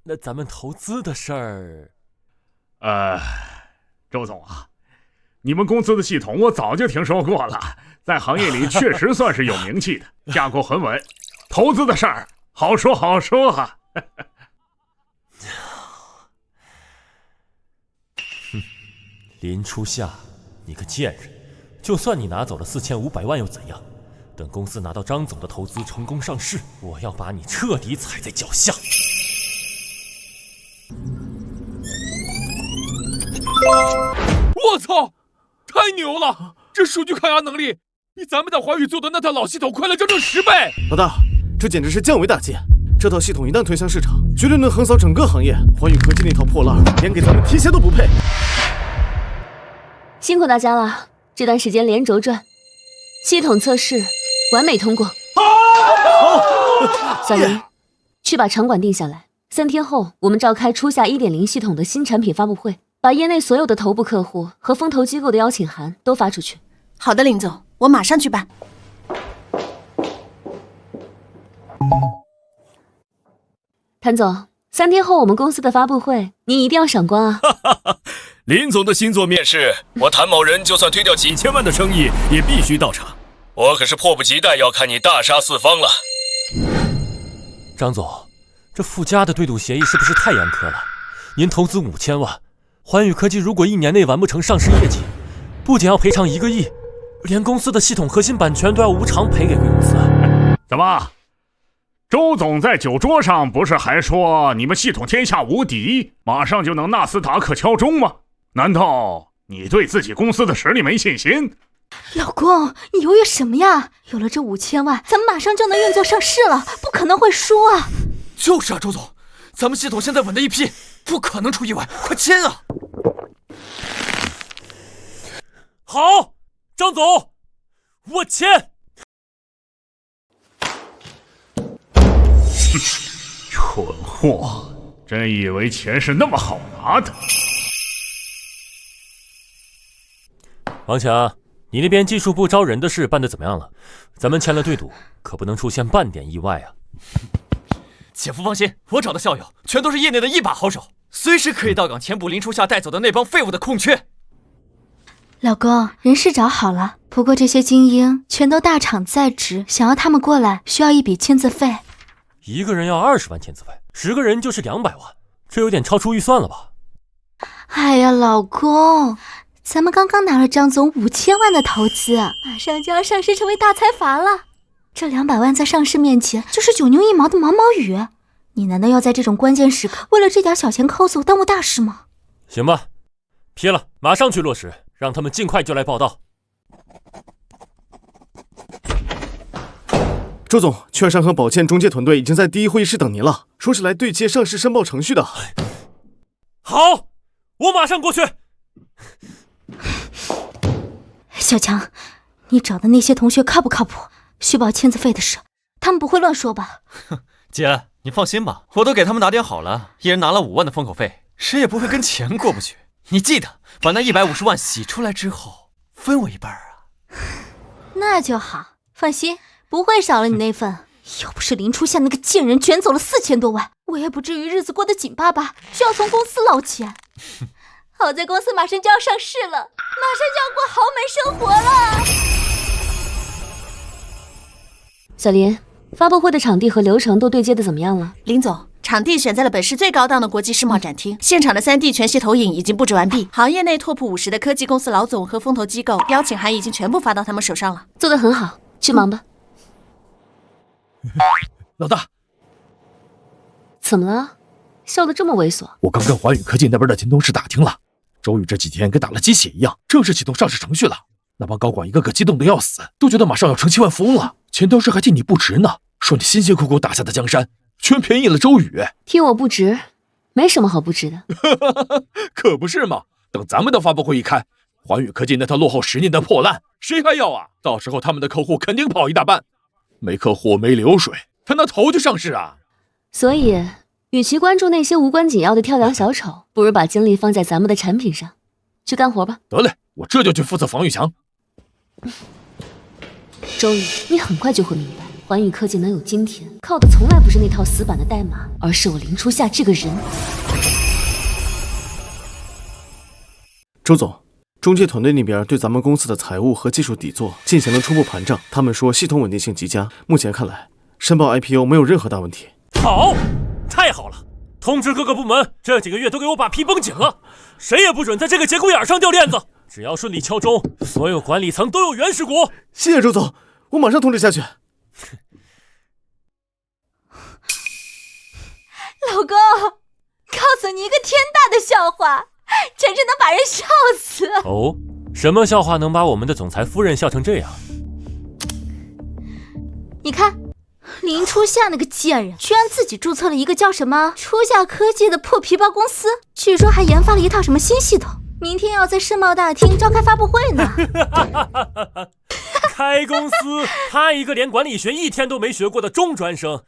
那咱们投资的事儿，周总啊，你们公司的系统我早就听说过了，在行业里确实算是有名气的，架构很稳。投资的事儿好说好说啊。林初夏，你个贱人！就算你拿走了4500万又怎样？等公司拿到张总的投资，成功上市，我要把你彻底踩在脚下！我操，太牛了！这数据抗压能力比咱们在华宇做的那套老系统快了整整10倍。老大，这简直是降维打击！这套系统一旦推向市场，绝对能横扫整个行业。华宇科技那套破烂连给咱们提鞋都不配。辛苦大家了，这段时间连轴转，系统测试完美通过。小林，去把场馆定下来，3天后我们召开初夏 1.0 系统的新产品发布会，把业内所有的头部客户和风投机构的邀请函都发出去。好的，林总，我马上去办。谭总，3天后我们公司的发布会，你一定要赏光啊！林总的新作面试，我谭某人就算推掉几千万的生意，也必须到场。我可是迫不及待要看你大杀四方了。张总，这附加的对赌协议是不是太严苛了？您投资5000万，环宇科技如果1年内完不成上市业绩，不仅要赔偿1个亿，连公司的系统核心版权都要无偿赔给贵公司。怎么？周总在酒桌上不是还说你们系统天下无敌，马上就能纳斯达克敲钟吗？难道你对自己公司的实力没信心？老公，你犹豫什么呀？有了这5000万，咱们马上就能运作上市了，不可能会输啊！就是啊，周总，咱们系统现在稳的一批，不可能出意外，快签啊！好，张总，我签。蠢货，真以为钱是那么好拿的？王强，你那边技术部招人的事办得怎么样了？咱们签了对赌，可不能出现半点意外啊！姐夫放心，我找的校友全都是业内的一把好手，随时可以到岗填补林初夏带走的那帮废物的空缺。老公，人事找好了，不过这些精英全都大厂在职，想要他们过来需要一笔签字费。一个人要20万签字费，10个人就是200万，这有点超出预算了吧？哎呀，老公，咱们刚刚拿了张总5000万的投资，马上就要上市成为大财阀了。这200万在上市面前就是9牛1毛的毛毛雨，你难道要在这种关键时刻为了这点小钱抠搜耽误大事吗？行吧，批了，马上去落实，让他们尽快就来报到。周总，券商和保荐中介团队已经在第一会议室等您了，说是来对接上市申报程序的。好，我马上过去。小强，你找的那些同学靠不靠谱？续报签字费的事，他们不会乱说吧？姐，你放心吧，我都给他们打点好了，一人拿了5万的封口费，谁也不会跟钱过不去。你记得把那150万洗出来之后分我一半啊。那就好，放心，不会少了你那份。要不是林初夏那个贱人卷走了4000多万，我也不至于日子过得紧巴巴，需要从公司捞钱。好在公司马上就要上市了，马上就要过豪门生活了。小林，发布会的场地和流程都对接的怎么样了？林总，场地选在了本市最高档的国际世贸展厅，现场的3D 全息投影已经布置完毕，行业内 TOP 50的科技公司老总和风投机构邀请函已经全部发到他们手上了。做得很好，去忙吧。老大，怎么了？笑得这么猥琐？我刚跟环宇科技那边的前同事打听了，周宇这几天跟打了鸡血一样，正式启动上市程序了。那帮高管一个个激动的要死，都觉得马上要成千万富翁了。前同事还替你不值呢，说你辛辛苦苦打下的江山，全便宜了周宇。替我不值，没什么好不值的。可不是嘛！等咱们的发布会一开，环宇科技那套落后10年的破烂，谁还要啊？到时候他们的客户肯定跑一大半，没客户没流水，他那头就上市啊！所以，与其关注那些无关紧要的跳梁小丑，不如把精力放在咱们的产品上，去干活吧。得嘞，我这就去负责防御墙。周宇，你很快就会明白，环宇科技能有今天，靠的从来不是那套死板的代码，而是我林初夏这个人。周总，中介团队那边对咱们公司的财务和技术底座进行了初步盘账，他们说系统稳定性极佳，目前看来申报 IPO 没有任何大问题。好，太好了！通知各个部门，这几个月都给我把皮绷紧了，谁也不准在这个节骨眼上掉链子。只要顺利敲钟，所有管理层都有原始股。谢谢周总，我马上通知下去。老公，告诉你一个天大的笑话，简直能把人笑死。哦，什么笑话能把我们的总裁夫人笑成这样？你看，林初夏那个贱人，居然自己注册了一个叫什么初夏科技的破皮包公司，据说还研发了一套什么新系统，明天要在世贸大厅召开发布会呢。开公司，他一个连管理学1天都没学过的中专生，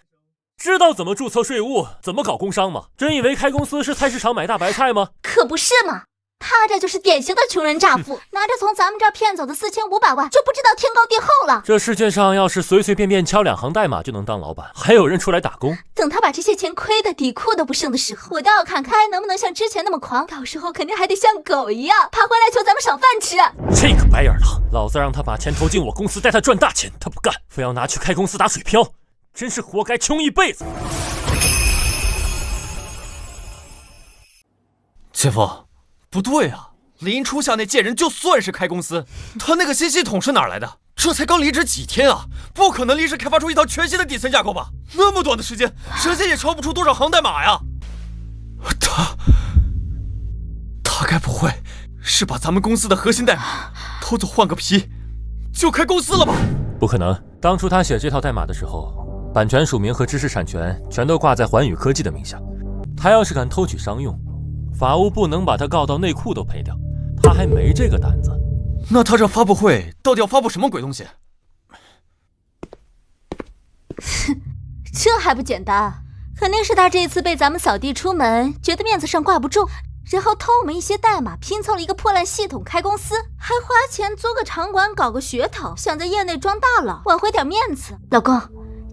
知道怎么注册税务，怎么搞工商吗？真以为开公司是菜市场买大白菜吗？可不是嘛，他这就是典型的穷人乍富，拿着从咱们这儿骗走的4500万，就不知道天高地厚了。这世界上要是随随便便敲2行代码就能当老板，还有人出来打工？等他把这些钱亏得底裤都不剩的时候，我倒要看看他还能不能像之前那么狂，到时候肯定还得像狗一样爬回来求咱们赏饭吃。这个白眼狼，老子让他把钱投进我公司，带他赚大钱，他不干，非要拿去开公司打水漂，真是活该穷一辈子。姐夫，不对啊，林初夏那贱人就算是开公司，他那个新系统是哪来的？这才刚离职几天啊，不可能临时开发出一套全新的底层架构吧？那么短的时间，神仙也敲不出多少行代码呀！他该不会是把咱们公司的核心代码偷走换个皮就开公司了吧？不可能，当初他写这套代码的时候，版权署名和知识产权全都挂在环宇科技的名下，他要是敢偷取商用，法务部能把他告到内裤都赔掉，他还没这个胆子。那他这发布会到底要发布什么鬼东西？这还不简单，肯定是他这次被咱们扫地出门，觉得面子上挂不住，然后偷我们一些代码，拼凑了一个破烂系统开公司，还花钱租个场馆搞个噱头，想在业内装大佬，挽回点面子。老公，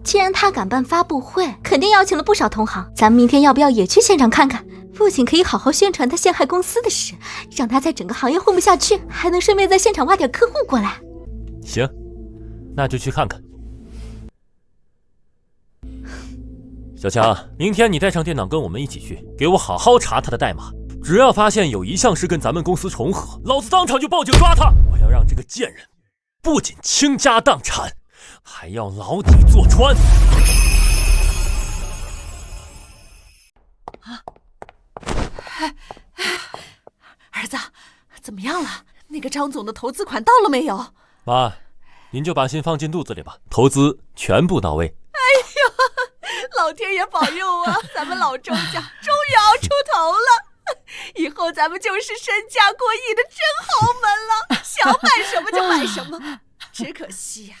既然他敢办发布会，肯定邀请了不少同行，咱们明天要不要也去现场看看？不仅可以好好宣传他陷害公司的事，让他在整个行业混不下去，还能顺便在现场挖点客户过来。行，那就去看看。小强，明天你带上电脑跟我们一起去，给我好好查他的代码。只要发现有一项是跟咱们公司重合，老子当场就报警抓他！我要让这个贱人不仅倾家荡产，还要牢底坐穿。儿子，怎么样了？那个张总的投资款到了没有？妈，您就把心放进肚子里吧，投资全部到位。哎呦，老天爷保佑啊！咱们老周家终于熬出头了，以后咱们就是身价过亿的真豪门了，想买什么就买什么。只可惜呀，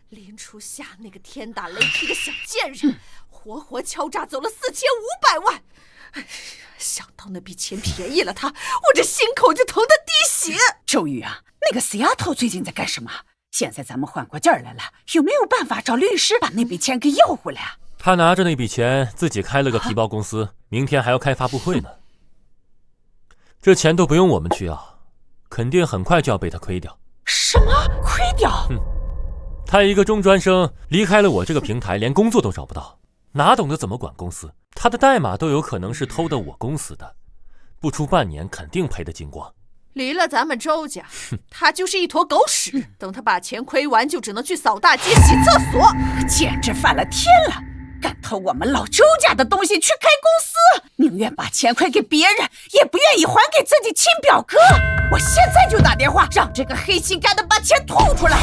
林初夏那个天打雷劈的小贱人，活活敲诈走了4500万。想到那笔钱便宜了他，我这心口就疼得滴血。周瑜啊，那个死丫头最近在干什么？现在咱们缓过劲儿来了，有没有办法找律师把那笔钱给要回来啊？他拿着那笔钱自己开了个皮包公司，明天还要开发布会呢。这钱都不用我们去要，肯定很快就要被他亏掉。什么亏掉？他一个中专生离开了我这个平台，连工作都找不到，哪懂得怎么管公司？他的代码都有可能是偷的我公司的，不出半年肯定赔得精光。离了咱们周家，他就是一坨狗屎。等他把钱亏完，就只能去扫大街、洗厕所，简直犯了天了！敢偷我们老周家的东西去开公司，宁愿把钱亏给别人，也不愿意还给自己亲表哥。我现在就打电话，让这个黑心干的把钱吐出来。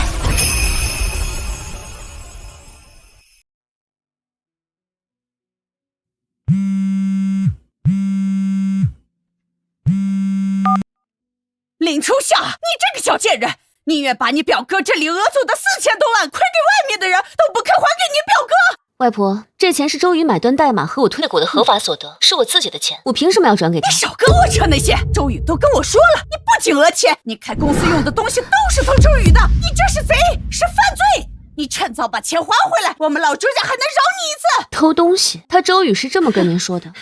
林初夏，你这个小贱人，宁愿把你表哥这里讹走的4000多万亏给外面的人，都不肯还给你表哥。外婆，这钱是周瑜买断代码和我推股的合法所得，是我自己的钱，我凭什么要转给他？你少跟我扯那些，周瑜都跟我说了，你不仅讹钱，你开公司用的东西都是偷周瑜的，你这是贼，是犯罪。你趁早把钱还回来，我们老周家还能饶你一次。偷东西，他周瑜是这么跟您说的。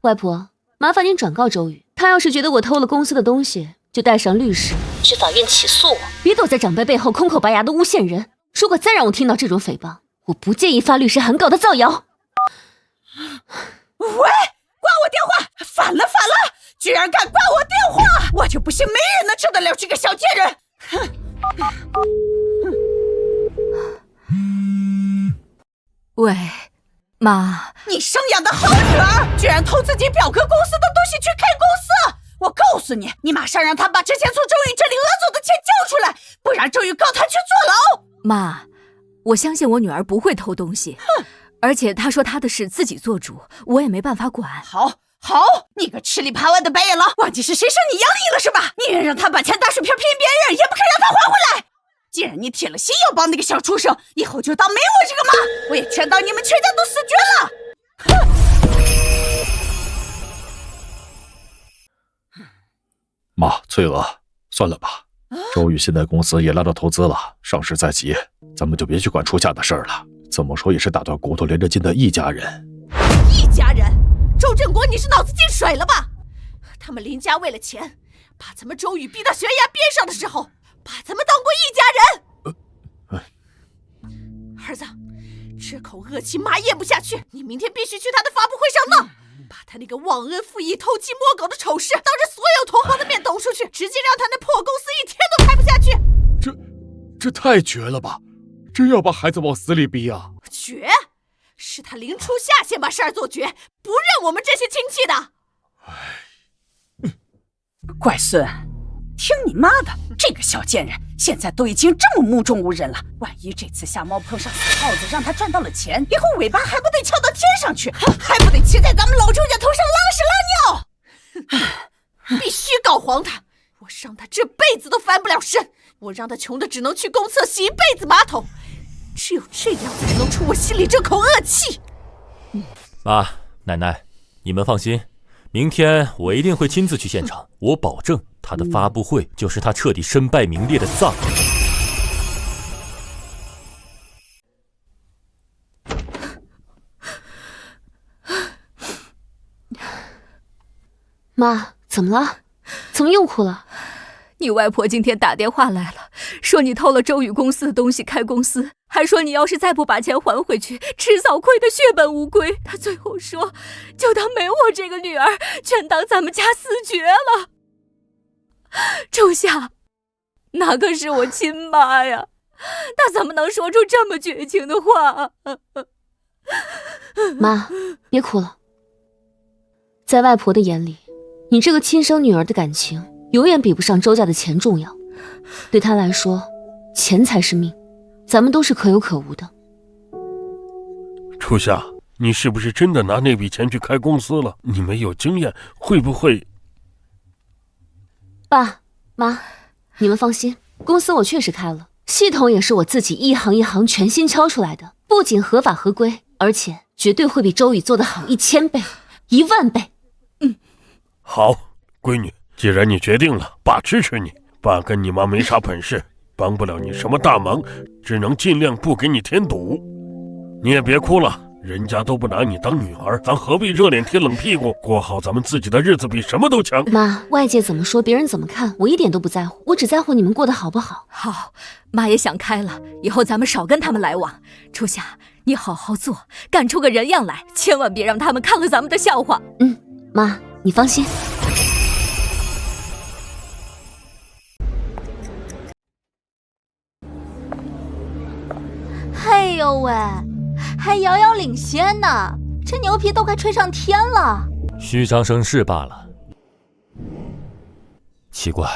外婆，麻烦您转告周瑜，他要是觉得我偷了公司的东西，就带上律师去法院起诉我，别躲在长辈背后空口白牙的诬陷人。如果再让我听到这种诽谤，我不介意发律师函告他造谣。喂，挂我电话！反了，居然敢挂我电话！我就不信没人能治得了这个小贱人！喂，妈，你生养的好女儿居然偷自己表哥公司的东西去开公司！我告诉你，你马上让他把之前从周瑜这里讹走的钱交出来，不然周瑜告他去坐牢。妈，我相信我女儿不会偷东西，而且她说她的事自己做主，我也没办法管。好，你个吃里扒外的白眼狼，忘记是谁生你养你了是吧？你愿让他把钱打水漂骗别人，也不肯让他还回来。既然你铁了心要帮那个小畜生，以后就当没我这个妈，我也全当你们全家都死绝了。妈，翠娥，算了吧。周瑜现在公司也拉到投资了，上市在即，咱们就别去管初夏的事儿了。怎么说也是打断骨头连着筋的一家人。一家人？周振国，你是脑子进水了吧？他们林家为了钱，把咱们周瑜逼到悬崖边上的时候，把咱们当过一家人。儿子，这口恶气妈咽不下去，你明天必须去他的发布会上闹，把他那个忘恩负义、偷鸡摸狗的丑事当着所有同行的面抖出去，直接让他那破公司一天都开不下去。这太绝了吧！真要把孩子往死里逼啊！绝？是他林初夏先把事儿做绝，不认我们这些亲戚的。乖孙，听你妈的，这个小贱人现在都已经这么目中无人了，万一这次瞎猫碰上死耗子，让他赚到了钱，以后尾巴还不得翘到天上去，还不得骑在咱们老周家头上拉屎拉尿？必须搞黄他！我让他这辈子都翻不了身，我让他穷的只能去公厕洗一辈子马桶，只有这样才能出我心里这口恶气。妈，奶奶，你们放心，明天我一定会亲自去现场，我保证他的发布会就是他彻底身败名裂的葬礼。妈，怎么了？怎么又哭了？你外婆今天打电话来了，说你偷了周宇公司的东西开公司，还说你要是再不把钱还回去，迟早亏得血本无归。她最后说，就当没我这个女儿，全当咱们家死绝了。周夏，那可是我亲妈呀，她怎么能说出这么绝情的话？妈，别哭了。在外婆的眼里，你这个亲生女儿的感情永远比不上周家的钱重要。对她来说，钱才是命，咱们都是可有可无的。初夏，你是不是真的拿那笔钱去开公司了？你没有经验，会不会？爸妈，你们放心，公司我确实开了，系统也是我自己一行一行全新敲出来的，不仅合法合规，而且绝对会比周宇做得好1000倍、10000倍。好，闺女，既然你决定了，爸支持你。爸跟你妈没啥本事，帮不了你什么大忙，只能尽量不给你添堵。你也别哭了，人家都不拿你当女儿，咱何必热脸贴冷屁股？过好咱们自己的日子比什么都强。妈，外界怎么说，别人怎么看，我一点都不在乎，我只在乎你们过得好不好。好，妈也想开了，以后咱们少跟他们来往。初夏，你好好做，干出个人样来，千万别让他们看了咱们的笑话。妈，你放心。哎呦喂，还遥遥领先呢，这牛皮都快吹上天了。虚张声势罢了。奇怪，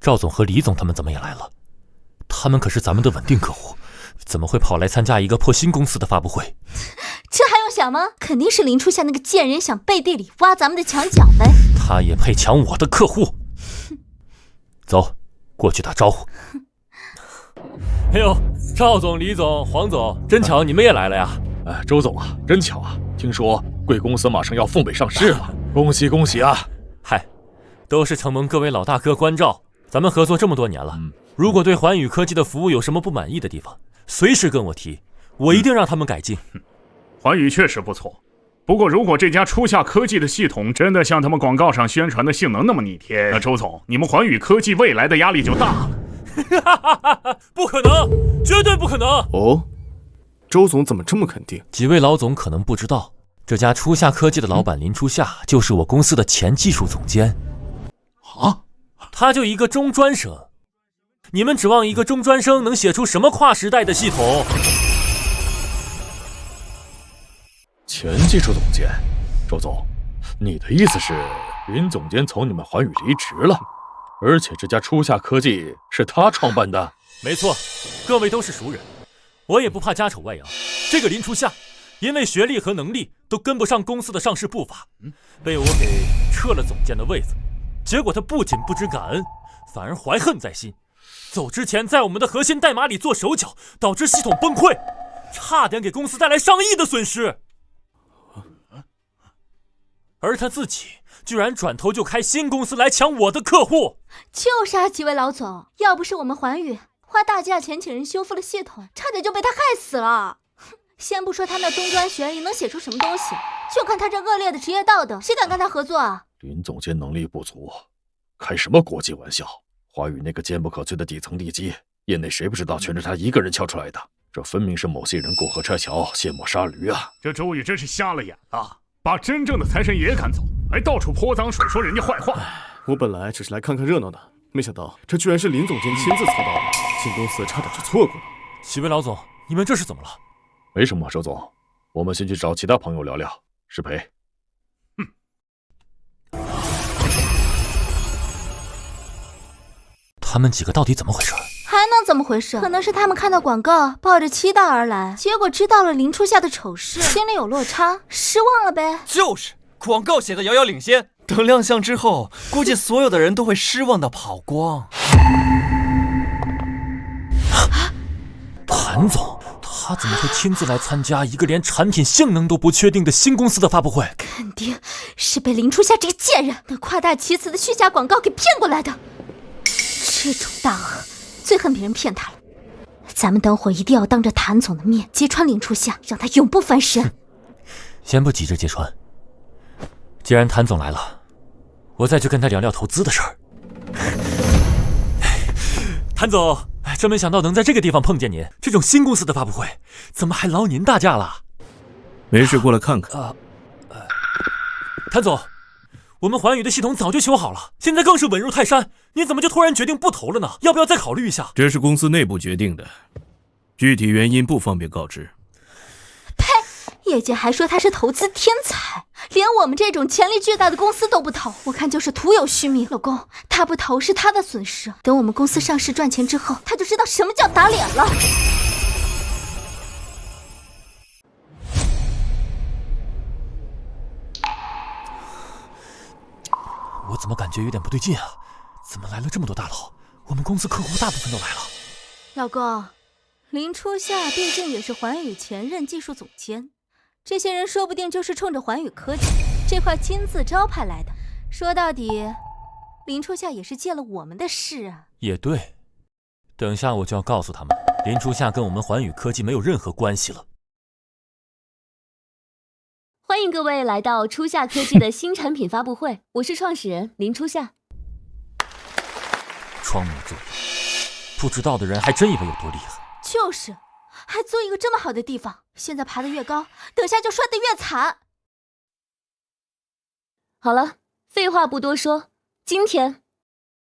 赵总和李总他们怎么也来了？他们可是咱们的稳定客户，怎么会跑来参加一个破新公司的发布会？这还用想吗？肯定是林初夏那个贱人想背地里挖咱们的墙角呗。他也配抢我的客户？走，过去打招呼。哎呦，赵总、李总、黄总，真巧你们也来了呀！周总啊，真巧啊！听说贵公司马上要赴美上市了，恭喜恭喜啊！嗨，都是承蒙各位老大哥关照，咱们合作这么多年了，如果对环宇科技的服务有什么不满意的地方，随时跟我提，我一定让他们改进。环宇确实不错，不过如果这家初夏科技的系统真的像他们广告上宣传的性能那么逆天，那周总，你们环宇科技未来的压力就大了。不可能，绝对不可能！哦，周总怎么这么肯定？几位老总可能不知道，这家初夏科技的老板林初夏就是我公司的前技术总监。啊？他就一个中专生，你们指望一个中专生能写出什么跨时代的系统？前技术总监，周总，你的意思是林总监从你们环宇离职了？而且这家初夏科技是他创办的？没错，各位都是熟人，我也不怕家丑外扬。这个林初夏，因为学历和能力都跟不上公司的上市步伐，被我给撤了总监的位子。结果他不仅不知感恩，反而怀恨在心。走之前在我们的核心代码里做手脚，导致系统崩溃，差点给公司带来上亿的损失。而他自己居然转头就开新公司来抢我的客户。就是啊，几位老总，要不是我们环宇花大价钱请人修复了系统，差点就被他害死了。先不说他那中专学历能写出什么东西，就看他这恶劣的职业道德，谁敢跟他合作啊？林总监能力不足，开什么国际玩笑？华宇那个坚不可摧的底层地基，业内谁不知道全是他一个人敲出来的？这分明是某些人过河拆桥，卸磨杀驴啊！这周宇真是瞎了眼了，把真正的财神爷赶走，还到处泼脏水说人家坏话。我本来只是来看看热闹的，没想到这居然是林总监亲自操刀的，新公司差点就错过了。几位老总，你们这是怎么了？没什么，周总，我们先去找其他朋友聊聊。失陪。他们几个到底怎么回事？还能怎么回事？可能是他们看到广告，抱着期待而来，结果知道了林初夏的丑事，心里有落差，失望了呗。就是广告写的遥遥领先，等亮相之后，估计所有的人都会失望的跑光。谭总，他怎么会亲自来参加一个连产品性能都不确定的新公司的发布会？肯定是被林初夏这个贱人那夸大其词的虚假广告给骗过来的。这种大鳄最恨别人骗他了。咱们等会儿一定要当着谭总的面揭穿林初夏，让他永不翻身。先不急着揭穿，既然谭总来了，我再去跟他聊聊投资的事儿。谭总，真没想到能在这个地方碰见您，这种新公司的发布会，怎么还劳您大驾了？没事，过来看看。谭总，我们环宇的系统早就修好了，现在更是稳如泰山，你怎么就突然决定不投了呢？要不要再考虑一下？这是公司内部决定的，具体原因不方便告知。呸！业界还说他是投资天才，连我们这种潜力巨大的公司都不投，我看就是徒有虚名。老公，他不投是他的损失，等我们公司上市赚钱之后，他就知道什么叫打脸了。我怎么感觉有点不对劲啊？怎么来了这么多大佬？我们公司客户大部分都来了。老公，林初夏毕竟也是环宇前任技术总监，这些人说不定就是冲着环宇科技这块金字招牌来的。说到底，林初夏也是借了我们的势啊。也对，等下我就要告诉他们，林初夏跟我们环宇科技没有任何关系了。欢迎各位来到初夏科技的新产品发布会，我是创始人林初夏。装模作样，不知道的人还真以为有多厉害。就是，还租一个这么好的地方，现在爬得越高，等下就摔得越惨。好了，废话不多说，今天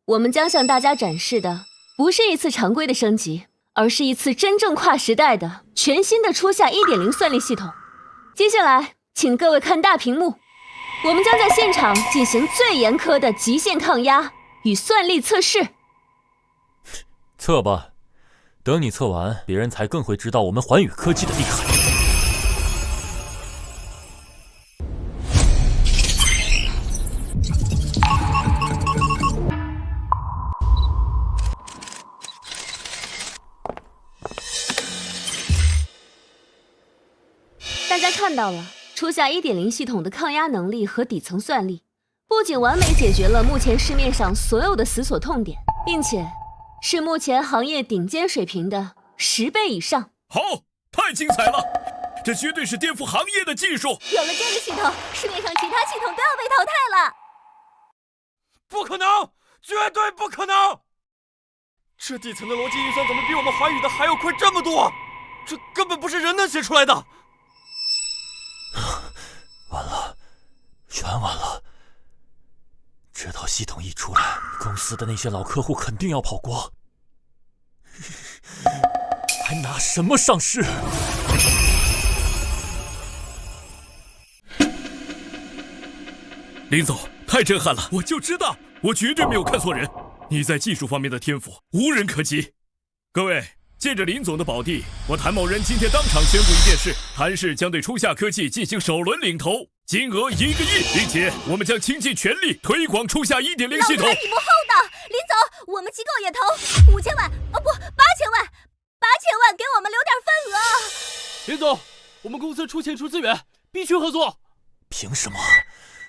我们将向大家展示的不是一次常规的升级，而是一次真正跨时代的全新的初夏 1.0 算力系统。接下来请各位看大屏幕，我们将在现场进行最严苛的极限抗压与算力测试。测吧，等你测完，别人才更会知道我们环宇科技的厉害。大家看到了初夏 1.0 系统的抗压能力和底层算力，不仅完美解决了目前市面上所有的死锁痛点，并且是目前行业顶尖水平的10倍以上。好，太精彩了！这绝对是颠覆行业的技术。有了这个系统，市面上其他系统都要被淘汰了。不可能，绝对不可能！这底层的逻辑运算怎么比我们环宇的还要快这么多？这根本不是人能写出来的。完了，全完了！这套系统一出来，公司的那些老客户肯定要跑光，还拿什么上市？林总，太震撼了！我就知道，我绝对没有看错人。你在技术方面的天赋无人可及。各位，借着林总的宝地，我谭某人今天当场宣布一件事：谭氏将对初夏科技进行首轮领投，金额1个亿，并且我们将倾尽全力推广初夏 1.0 系统。老子你不厚道！林总，我们机构也投5000万，哦不，8000万，8000万，给我们留点份额。林总，我们公司出钱出资源，必须合作。凭什么？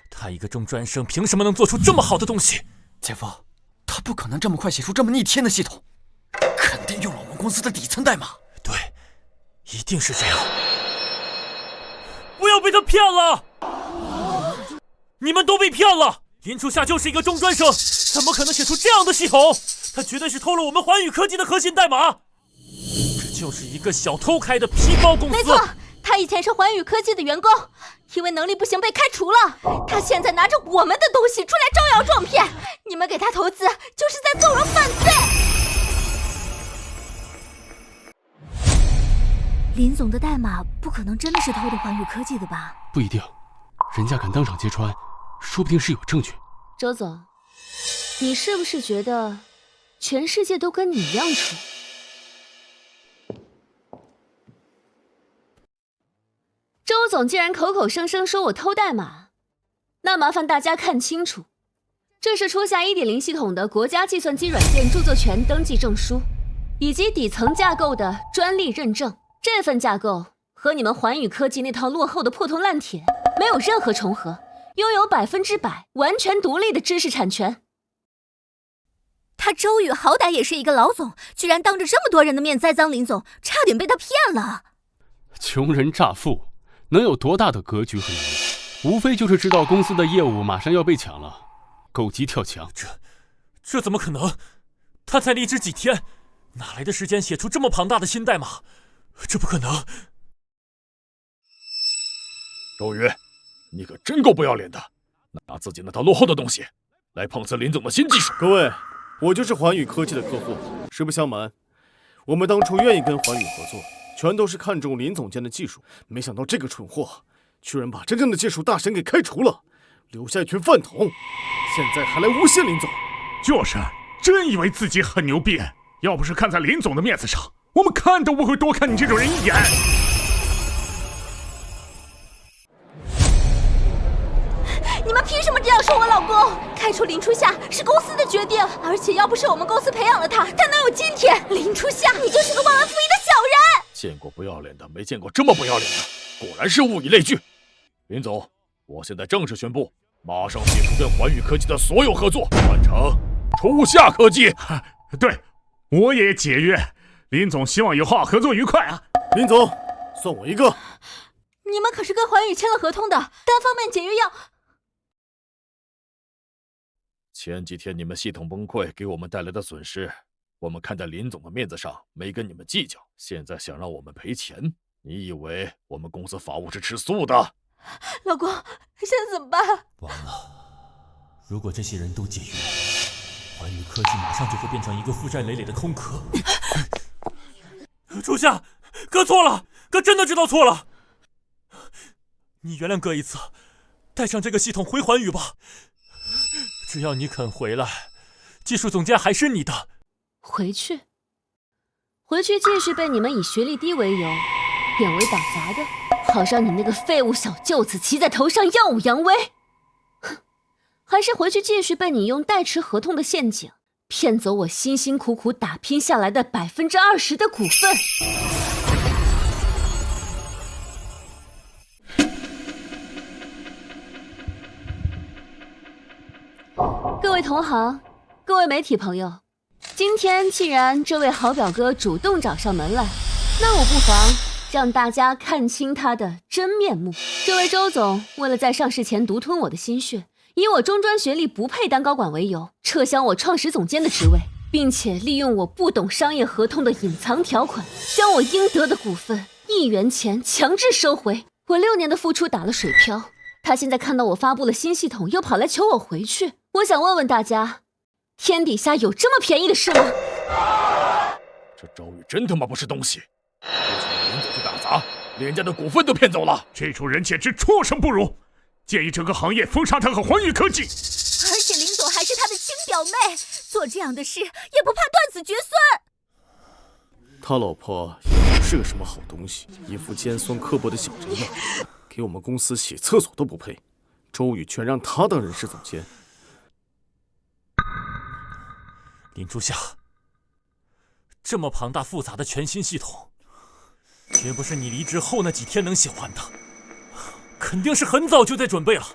他一个中专生，凭什么能做出这么好的东西？姐夫，他不可能这么快写出这么逆天的系统，肯定用了我们公司的底层代码。对，一定是这样。不要被他骗了！你们都被骗了！林初夏就是一个中专生，怎么可能写出这样的系统？他绝对是偷了我们环宇科技的核心代码。这就是一个小偷开的皮包公司。没错，他以前是环宇科技的员工，因为能力不行被开除了。他现在拿着我们的东西出来招摇撞骗，你们给他投资就是在纵容犯罪。林总的代码不可能真的是偷的环宇科技的吧？不一定，人家敢当场揭穿，说不定是有证据。周总，你是不是觉得全世界都跟你一样蠢？周总既然口口声声说我偷代码，那麻烦大家看清楚，这是初夏 1.0 系统的国家计算机软件著作权登记证书，以及底层架构的专利认证。这份架构和你们环宇科技那套落后的破铜烂铁没有任何重合，拥有100%完全独立的知识产权。他周宇好歹也是一个老总，居然当着这么多人的面栽赃林总，差点被他骗了。穷人乍富，能有多大的格局和能力？无非就是知道公司的业务马上要被抢了，狗急跳墙。这怎么可能？他才离职几天，哪来的时间写出这么庞大的新代码？这不可能！周宇，你可真够不要脸的，拿自己那套落后的东西来碰瓷林总的新技术。各位，我就是环宇科技的客户，实不相瞒，我们当初愿意跟环宇合作，全都是看中林总监的技术，没想到这个蠢货居然把真正的技术大神给开除了，留下一群饭桶，现在还来诬陷林总。就是，真以为自己很牛逼，要不是看在林总的面子上，我们看都不会多看你这种人一眼。你们凭什么这样说我老公？开除林初夏是公司的决定，而且要不是我们公司培养了他，他能有今天？林初夏，你就是个忘恩负义的小人！见过不要脸的，没见过这么不要脸的，果然是物以类聚。林总，我现在正式宣布，马上解除跟环宇科技的所有合作，换成初夏科技。对，我也解约。林总希望以后合作愉快啊。林总，算我一个。你们可是跟环宇签了合同的，单方面解约要……前几天你们系统崩溃给我们带来的损失，我们看在林总的面子上没跟你们计较，现在想让我们赔钱，你以为我们公司法务是吃素的？老公，现在怎么办？完了，如果这些人都解约，环宇科技马上就会变成一个负债累累的空壳。初夏，哥错了，哥真的知道错了。你原谅哥一次，带上这个系统回环宇吧。只要你肯回来，技术总监还是你的。回去继续被你们以学历低为由贬为打杂的，好让你那个废物小舅子骑在头上耀武扬威。还是回去继续被你用代持合同的陷阱骗走我辛辛苦苦打拼下来的20%的股份。各位同行，各位媒体朋友，今天既然这位好表哥主动找上门来，那我不妨让大家看清他的真面目。这位周总为了在上市前独吞我的心血，以我中专学历不配当高管为由，撤销我创始总监的职位，并且利用我不懂商业合同的隐藏条款，将我应得的股份1元钱强制收回。我6年的付出打了水漂，他现在看到我发布了新系统，又跑来求我回去。我想问问大家，天底下有这么便宜的事吗？这周宇真他妈不是东西，不请林总去打杂，连家的股份都骗走了。这种人简直畜生不如，建议整个行业封杀他和环宇科技。而且林总还是他的亲表妹，做这样的事也不怕断子绝孙。他老婆也不是个什么好东西，一副尖酸刻薄的小人样，给我们公司洗厕所都不配。周宇全让他当人事总监。林初夏，这么庞大复杂的全新系统，绝不是你离职后那几天能写完的，肯定是很早就在准备了。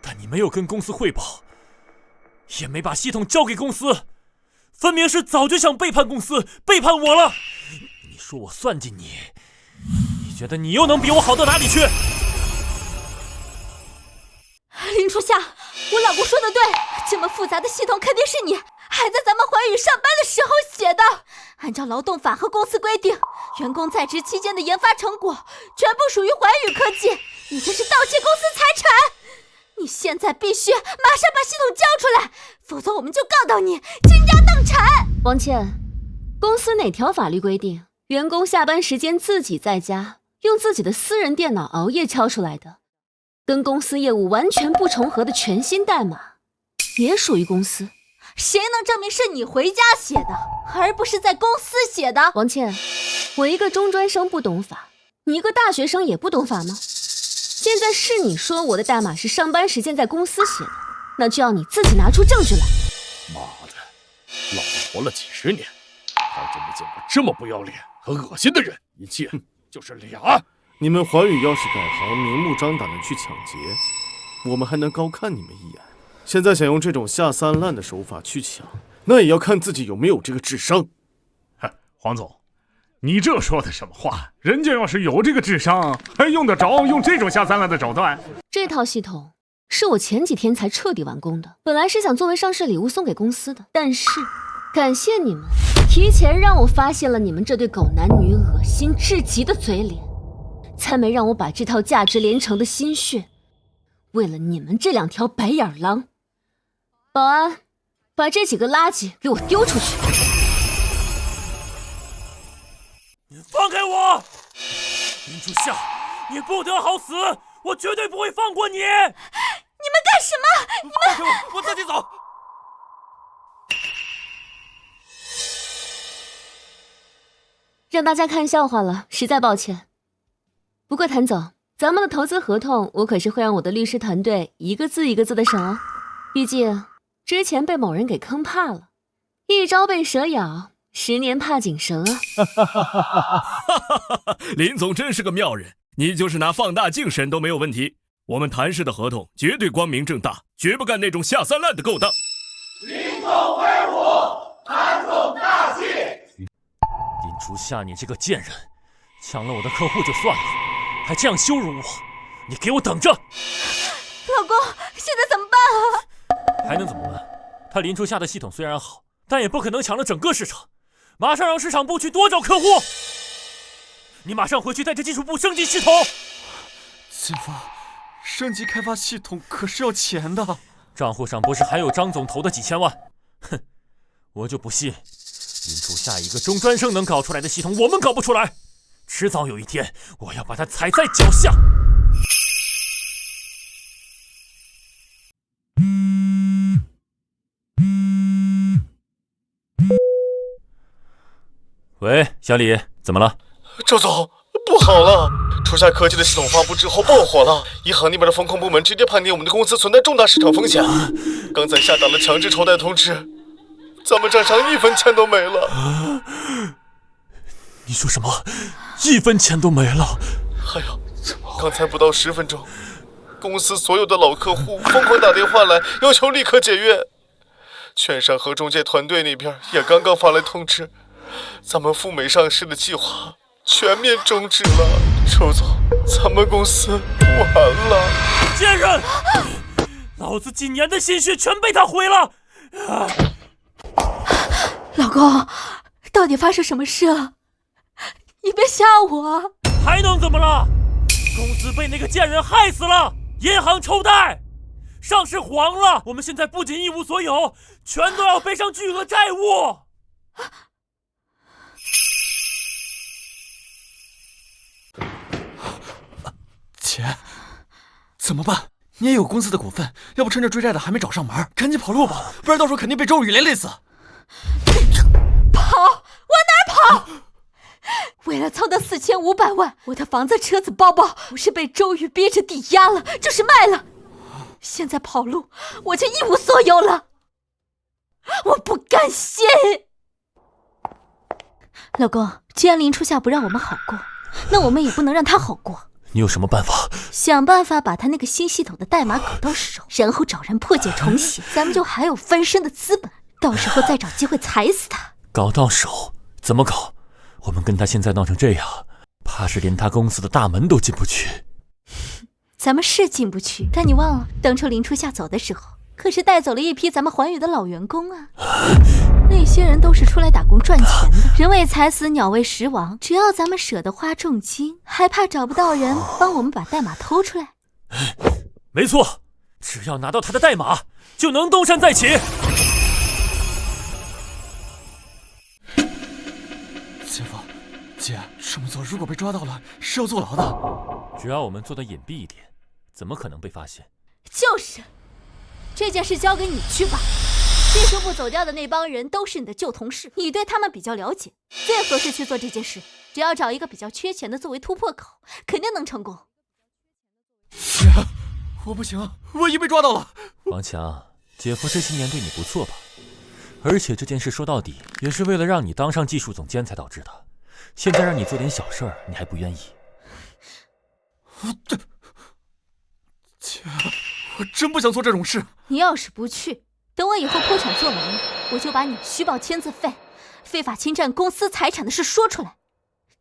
但你没有跟公司汇报，也没把系统交给公司，分明是早就想背叛公司，背叛我了。你说我算计你，你觉得你又能比我好到哪里去？林初夏，我老公说的对，这么复杂的系统肯定是你还在咱们环宇上班的时候写的。按照劳动法和公司规定，员工在职期间的研发成果全部属于环宇科技，你这是盗窃公司财产。你现在必须马上把系统交出来，否则我们就告到你倾家荡产。王倩，公司哪条法律规定员工下班时间自己在家用自己的私人电脑熬夜敲出来的跟公司业务完全不重合的全新代码也属于公司？谁能证明是你回家写的，而不是在公司写的？王倩，我一个中专生不懂法，你一个大学生也不懂法吗？现在是你说我的代码是上班时间在公司写的，那就要你自己拿出证据来。妈的，老子活了几10年，还真没见过这么不要脸和恶心的人，一见就是俩。你们环宇要是改行，明目张胆的去抢劫，我们还能高看你们一眼。现在想用这种下三滥的手法去抢，那也要看自己有没有这个智商。黄总，你这说的什么话？人家要是有这个智商，还用得着用这种下三滥的手段？这套系统是我前几天才彻底完工的，本来是想作为上市礼物送给公司的，但是感谢你们提前让我发现了你们这对狗男女恶心至极的嘴脸，才没让我把这套价值连城的心血为了你们这2条白眼狼。保安，把这几个垃圾给我丢出去。放林初夏，你不得好死！我绝对不会放过你！你们干什么？你们，我自己走。让大家看笑话了，实在抱歉。不过谭总，咱们的投资合同，我可是会让我的律师团队一个字一个字的审哦。毕竟之前被某人给坑怕了，一朝被蛇咬，10年怕井绳啊。林总真是个妙人，你就是拿放大镜审都没有问题。我们谭氏的合同绝对光明正大，绝不干那种下三滥的勾当。林总威武，谭总大气。林初夏，你这个贱人，抢了我的客户就算了，还这样羞辱我！你给我等着！老公，现在怎么办啊？还能怎么办？他林初夏的系统虽然好，但也不可能抢了整个市场。马上让市场部去多找客户。你马上回去带着技术部升级系统。姐夫，升级开发系统可是要钱的。账户上不是还有张总投的几千万？哼，我就不信林初夏一个中专生能搞出来的系统，我们搞不出来。迟早有一天，我要把他踩在脚下。喂，小李，怎么了？周总，不好了！初夏科技的系统发布之后爆火了，银行那边的风控部门直接判定我们的公司存在重大市场风险，刚才下达了强制抽贷通知，咱们账上1分钱都没了。你说什么？1分钱都没了？还有，刚才不到10分钟，公司所有的老客户疯狂打电话来，要求立刻解约。券商和中介团队那边也刚刚发来通知，咱们赴美上市的计划全面终止了。周总，咱们公司完了！贱人，老子几年的心血全被他毁了！老公，到底发生什么事了？你别吓我！还能怎么了？公司被那个贱人害死了，银行抽贷，上市黄了。我们现在不仅一无所有，全都要背上巨额债务。姐，怎么办？你也有公司的股份，要不趁着追债的还没找上门，赶紧跑路吧，不然到时候肯定被周雨连累死。跑？往哪儿跑？为了凑到4500万，我的房子、车子、包包，不是被周瑜逼着抵押了，就是卖了。现在跑路，我就一无所有了。我不甘心。老公，既然林初夏不让我们好过，那我们也不能让他好过。你有什么办法？想办法把他那个新系统的代码搞到手，然后找人破解重写，咱们就还有翻身的资本，到时候再找机会踩死他。搞到手？怎么搞？我们跟他现在闹成这样，怕是连他公司的大门都进不去。咱们是进不去，但你忘了，当初林初夏走的时候，可是带走了一批咱们环宇的老员工啊。那些人都是出来打工赚钱的，人为财死，鸟为食亡。只要咱们舍得花重金，还怕找不到人帮我们把代码偷出来？没错，只要拿到他的代码，就能东山再起。姐夫，姐，这么做如果被抓到了，是要坐牢的。只要我们做得隐蔽一点，怎么可能被发现？就是，这件事交给你去吧。技术部走掉的那帮人都是你的旧同事，你对他们比较了解，最合适去做这件事。只要找一个比较缺钱的作为突破口，肯定能成功。姐，我不行，万一被抓到了。王强，姐夫这些年对你不错吧？而且这件事说到底也是为了让你当上技术总监才导致的。现在让你做点小事儿，你还不愿意？姐，我真不想做这种事。你要是不去，等我以后破产做完了，我就把你虚报签字费、非法侵占公司财产的事说出来，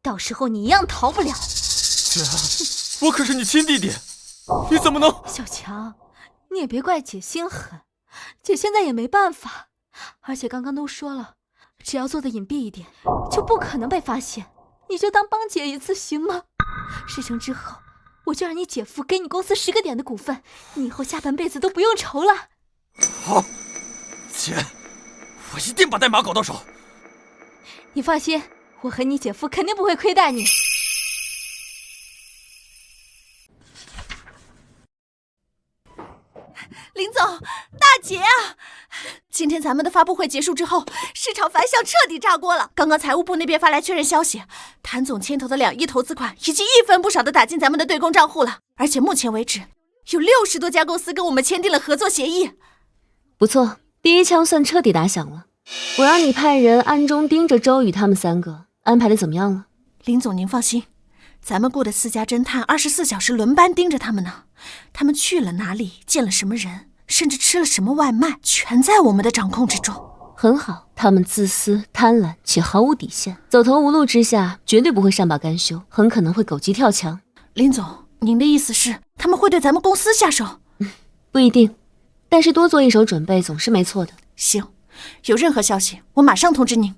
到时候你一样逃不了。姐，我可是你亲弟弟，你怎么能……小强，你也别怪姐心狠，姐现在也没办法。而且刚刚都说了，只要做得隐蔽一点，就不可能被发现。你就当帮姐一次行吗？事成之后，我就让你姐夫给你公司10个点的股份，你以后下半辈子都不用愁了。好，姐，我一定把代码搞到手。你放心，我和你姐夫肯定不会亏待你。姐啊！今天咱们的发布会结束之后，市场反响彻底炸锅了。刚刚财务部那边发来确认消息，谭总牵头的2亿投资款已经一分不少的打进咱们的对公账户了，而且目前为止，有60多家公司跟我们签订了合作协议。不错，第一枪算彻底打响了。我让你派人暗中盯着周宇他们3个，安排的怎么样了？林总您放心，咱们雇的4家侦探24小时轮班盯着他们呢。他们去了哪里，见了什么人，甚至吃了什么外卖，全在我们的掌控之中。很好，他们自私、贪婪且毫无底线，走投无路之下，绝对不会善罢甘休，很可能会狗急跳墙。林总，您的意思是他们会对咱们公司下手？不一定，但是多做一手准备总是没错的。行，有任何消息，我马上通知您。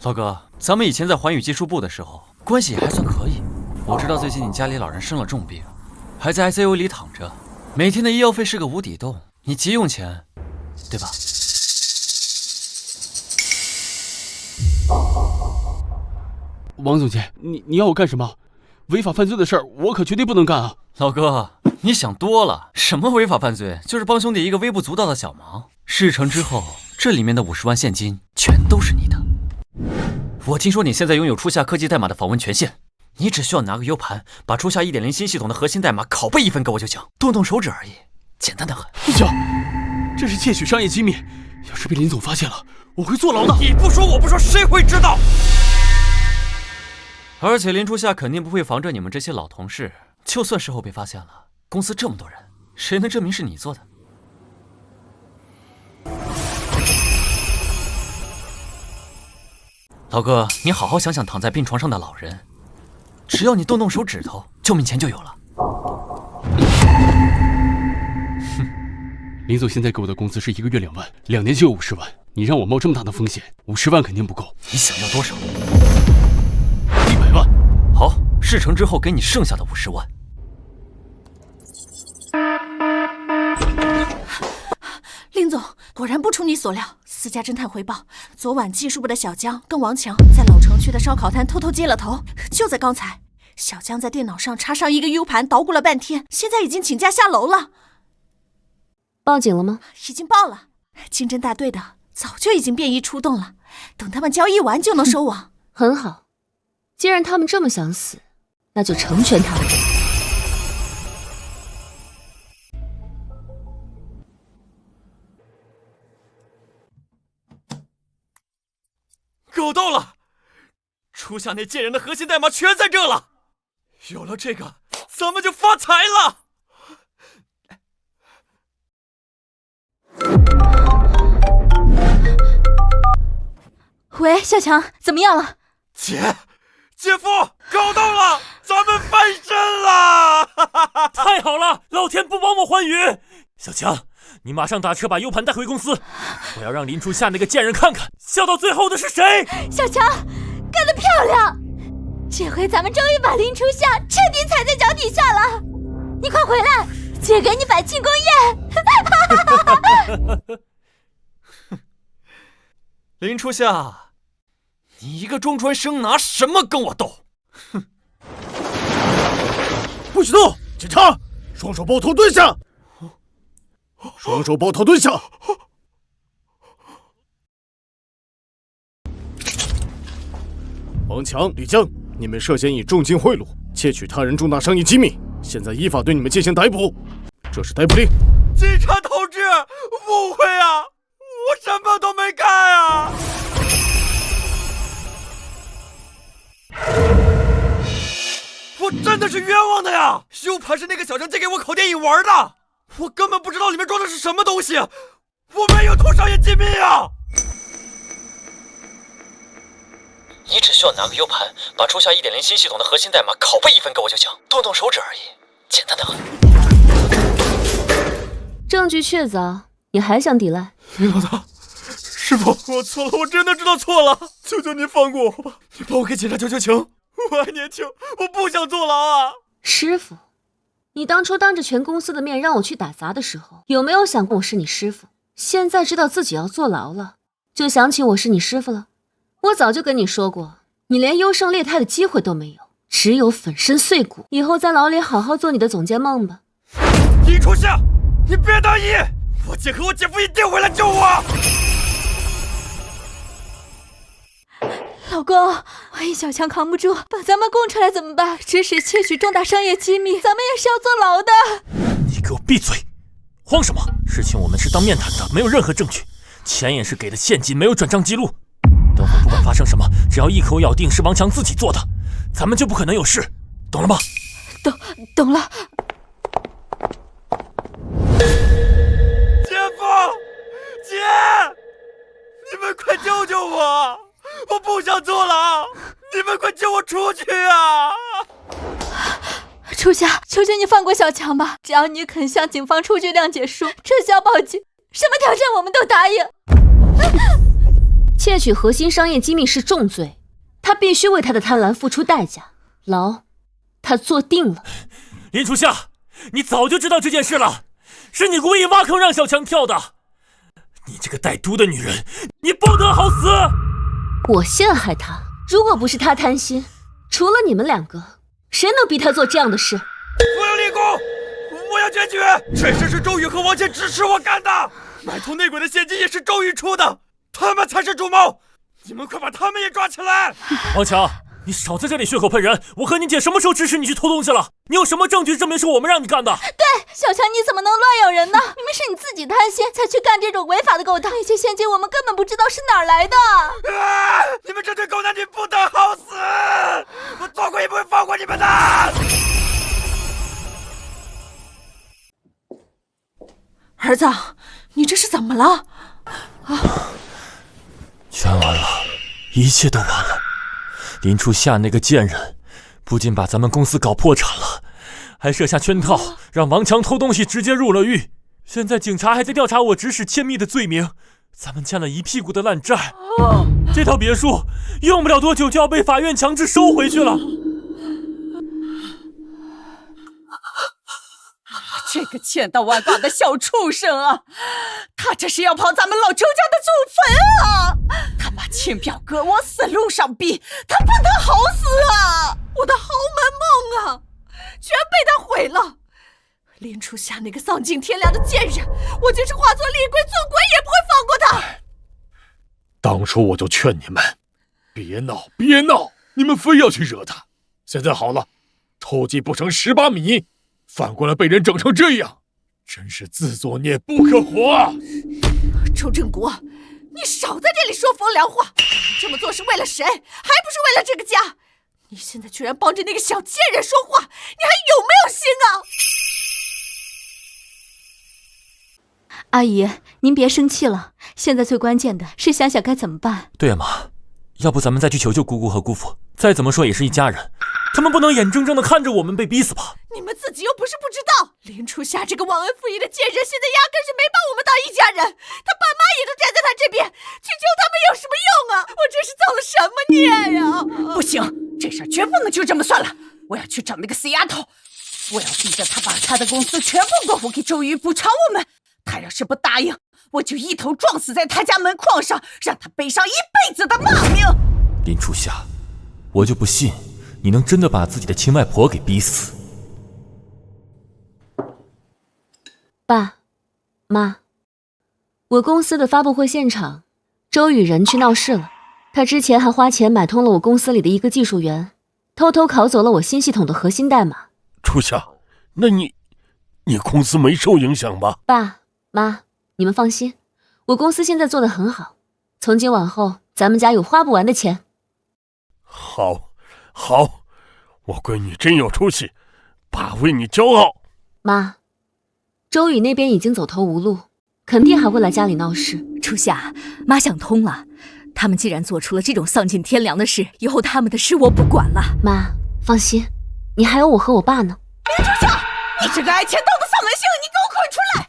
老哥，咱们以前在环宇技术部的时候，关系还算可以。我知道最近你家里老人生了重病，还在 ICU 里躺着，每天的医药费是个无底洞，你急用钱，对吧？王总监，你要我干什么？违法犯罪的事儿，我可绝对不能干啊！老哥，你想多了，什么违法犯罪，就是帮兄弟一个微不足道的小忙。事成之后，这里面的50万现金全都是你的。我听说你现在拥有初夏科技代码的访问权限，你只需要拿个 U 盘，把初夏 1.0 新系统的核心代码拷贝1份给我就行，动动手指而已，简单的很。林强，这是窃取商业机密，要是被林总发现了，我会坐牢的。你不说我不说，谁会知道？而且林初夏肯定不会防着你们这些老同事，就算事后被发现了，公司这么多人，谁能证明是你做的？老哥，你好好想想躺在病床上的老人，只要你动动手指头，救命钱就有了。林总现在给我的工资是1个月2万，2年就有50万，你让我冒这么大的风险，50万肯定不够。你想要多少？100万。好，事成之后给你剩下的50万。林总，果然不出你所料，4家侦探回报，昨晚技术部的小江跟王强在老城区的烧烤摊偷接了头。就在刚才，小江在电脑上插上一个 U 盘，捣鼓了半天，现在已经请假下楼了。报警了吗？已经报了，刑侦大队的早就已经便衣出动了，等他们交易完就能收网。很好，既然他们这么想死，那就成全他们。够到了！初夏那贱人的核心代码全在这了，有了这个，咱们就发财了。喂，小强，怎么样了？姐夫，搞到了，咱们翻身了！太好了，老天不帮我欢愉！小强，你马上打车把 U 盘带回公司，我要让林初夏那个贱人看看，笑到最后的是谁！小强，干得漂亮！这回咱们终于把林初夏彻底踩在脚底下了。你快回来，姐给你摆庆功宴！林初夏，你一个中专生拿什么跟我斗？哼！不许动！检查，双手抱头蹲下。双手抱头蹲下。王强、李江，你们涉嫌以重金贿赂、窃取他人重大商业机密，现在依法对你们进行逮捕。这是逮捕令。警察同志，误会啊，我什么都没干啊！我真的是冤枉的呀 ！U 盘是那个小强借给我拷电影玩的，我根本不知道里面装的是什么东西，我没有偷商业机密啊！你只需要拿个 U 盘，把初夏 1.0 新系统的核心代码拷贝1份给我就行，动动手指而已，简单的很。证据确凿，你还想抵赖？林老大，师傅，我错了，我真的知道错了，求求您放过我吧，你帮我给警察求情。我还年轻，我不想坐牢啊！师傅，你当初当着全公司的面让我去打杂的时候，有没有想过我是你师傅？现在知道自己要坐牢了，就想起我是你师傅了。我早就跟你说过，你连优胜劣汰的机会都没有，只有粉身碎骨。以后在牢里好好做你的总监梦吧。林初夏，你别大意，我姐和我姐夫一定会来救我。老公，万一小强扛不住，把咱们供出来怎么办？指使窃取重大商业机密，咱们也是要坐牢的。你给我闭嘴！慌什么？事情我们是当面谈的，没有任何证据，钱也是给的现金，没有转账记录。等会不管发生什么，只要一口咬定是王强自己做的，咱们就不可能有事，懂了吗？懂了。姐夫，姐，你们快救救我！我不想坐牢，你们快救我出去啊！初夏，求求你放过小强吧，只要你肯向警方出具谅解书，撤销报警，什么挑战我们都答应。窃取核心商业机密是重罪，他必须为他的贪婪付出代价。牢，他坐定了。林初夏，你早就知道这件事了，是你故意挖坑让小强跳的。你这个带毒的女人，你不得好死！我陷害他，如果不是他贪心，除了你们两个，谁能逼他做这样的事？我要立功，我要检举，这事是周宇和王倩指使我干的，买通内鬼的现金也是周宇出的，他们才是主谋，你们快把他们也抓起来！王强，你少在这里血口喷人！我和你姐什么时候指使你去偷东西了？你有什么证据证明是我们让你干的？对，小强你怎么能乱咬人呢？明明是你自己贪心才去干这种违法的勾当，那些现金我们根本不知道是哪儿来的。你们这对狗男女不得好死！我做鬼也不会放过你们的！儿子，你这是怎么了？全完了，一切都完了。林初夏那个贱人，不仅把咱们公司搞破产了，还设下圈套，让王强偷东西直接入了狱。现在警察还在调查我指使窃密的罪名，咱们欠了一屁股的烂债。这套别墅用不了多久就要被法院强制收回去了。这个千刀万剐的小畜生啊，他这是要跑咱们老周家的祖坟啊！他把亲表哥往死路上逼，他不得好死啊！我的豪门梦啊，全被他毁了！林初夏那个丧尽天良的贱人，我就是化作厉鬼做鬼也不会放过他！当初我就劝你们，别闹，别闹，你们非要去惹他。现在好了，偷鸡不成蚀把米，反过来被人整成这样，真是自作孽不可活啊！周振国，你少在这里说风凉话！你这么做是为了谁？还不是为了这个家？你现在居然帮着那个小贱人说话，你还有没有心啊？阿姨，您别生气了，现在最关键的是想想该怎么办。对呀，妈，要不咱们再去求求姑姑和姑父，再怎么说也是一家人，他们不能眼睁睁地看着我们被逼死吧？你们自己又不是不知道，林初夏这个忘恩负义的贱人，现在压根是没把我们当一家人，他爸妈也都站在他这边，去救他们有什么用啊？我这是造了什么孽呀？不行，这事绝不能就这么算了，我要去找那个死丫头，我要逼着他把他的公司全部过户给周瑜补偿我们。他要是不答应，我就一头撞死在他家门框上，让他背上一辈子的骂名。林初夏，我就不信你能真的把自己的亲外婆给逼死。爸妈，我公司的发布会现场，周宇人去闹事了。他之前还花钱买通了我公司里的一个技术员，偷偷拷走了我新系统的核心代码。初夏，那你公司没受影响吧？爸妈，你们放心，我公司现在做得很好，从今往后咱们家有花不完的钱。好，我闺女真有出息，爸为你骄傲。妈，周宇那边已经走投无路，肯定还会来家里闹事。初夏，妈想通了，他们既然做出了这种丧尽天良的事，以后他们的事我不管了。妈，放心，你还有我和我爸呢。林初夏，你这个爱钱刀的丧门星，你给我滚出来！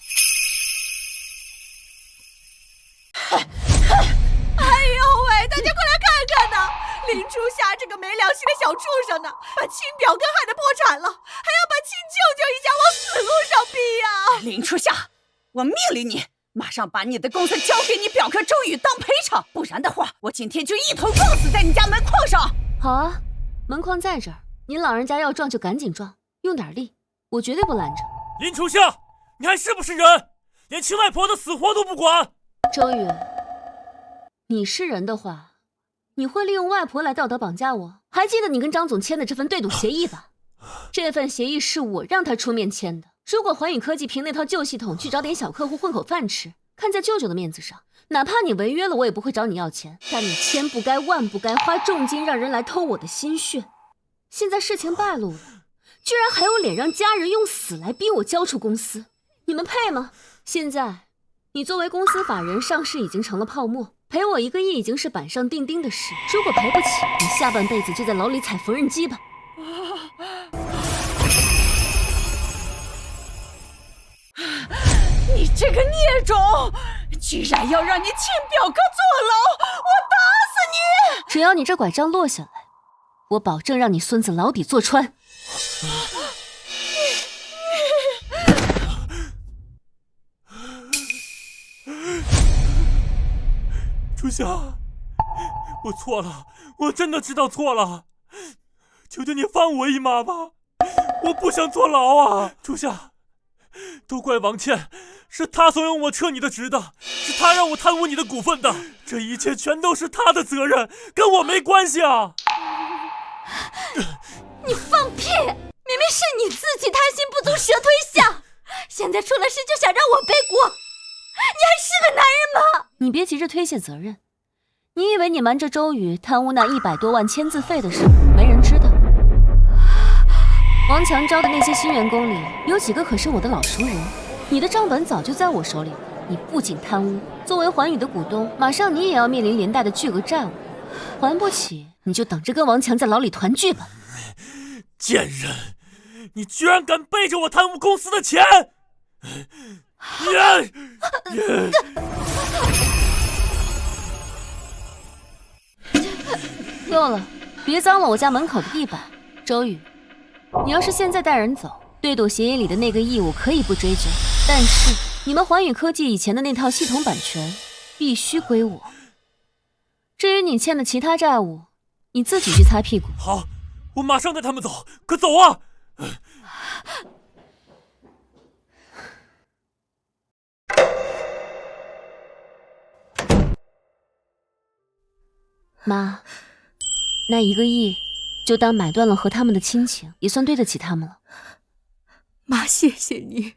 哎呦喂，大家快来看看呐！林初夏这个没良心的小畜生呢，把亲表哥害得破产了，还要把亲舅舅一家往死路上逼呀！林初夏，我命令你马上把你的公司交给你表哥周宇当赔偿，不然的话，我今天就一头撞死在你家门框上。好啊，门框在这儿，您老人家要撞就赶紧撞，用点力，我绝对不拦着。林初夏，你还是不是人？连亲外婆的死活都不管。周宇，你是人的话，你会利用外婆来道德绑架我？还记得你跟张总签的这份对赌协议吧？这份协议是我让他出面签的。如果环宇科技凭那套旧系统去找点小客户混口饭吃，看在舅舅的面子上，哪怕你违约了，我也不会找你要钱。但你千不该万不该花重金让人来偷我的心血。现在事情败露了，居然还有脸让家人用死来逼我交出公司，你们配吗？现在你作为公司法人上市已经成了泡沫，赔我1个亿已经是板上钉钉的事。如果赔不起，你下半辈子就在牢里踩缝纫机吧。你这个孽种，居然要让你亲表哥坐牢，我打死你！只要你这拐杖落下来，我保证让你孙子牢底坐穿。初夏，我错了，我真的知道错了，求求你放我一马吧，我不想坐牢啊！初夏，都怪王倩，是她怂恿我撤你的职的，是她让我贪污你的股份的，这一切全都是她的责任，跟我没关系啊！你放屁！明明是你自己贪心不足蛇推象，现在出了事就想让我背锅，你还是个男人吗？你别急着推卸责任，你以为你瞒着周宇贪污那100多万签字费的事没人知道？王强招的那些新员工里，有几个可是我的老熟人，你的账本早就在我手里了。你不仅贪污，作为环宇的股东，马上你也要面临连带的巨额债务，还不起你就等着跟王强在牢里团聚吧。贱人，你居然敢背着我贪污公司的钱！够了，别脏了我家门口的地板。周宇，你要是现在带人走，对赌协议里的那个义务可以不追究，但是你们环宇科技以前的那套系统版权必须归我。至于你欠的其他债务，你自己去擦屁股。好，我马上带他们走，可走啊！妈，那1个亿就当买断了和他们的亲情，也算对得起他们了。妈，谢谢你。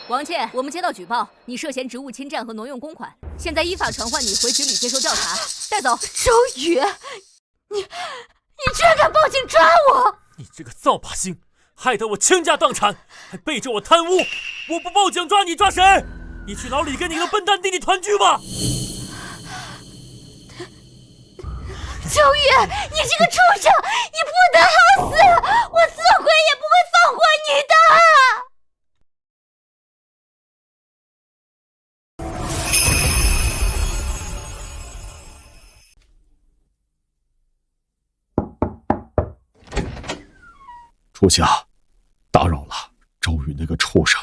王倩，我们接到举报，你涉嫌职务侵占和挪用公款，现在依法传唤你回局里接受调查，带走。周宇，你居然敢报警抓我！你这个扫把星，害得我倾家荡产，还背着我贪污，我不报警抓你抓谁？你去牢里跟你的笨蛋弟弟团聚吧！周宇，你这个畜生，你不得好死！我死鬼也不会放过你的！初夏，打扰了。周宇那个畜生，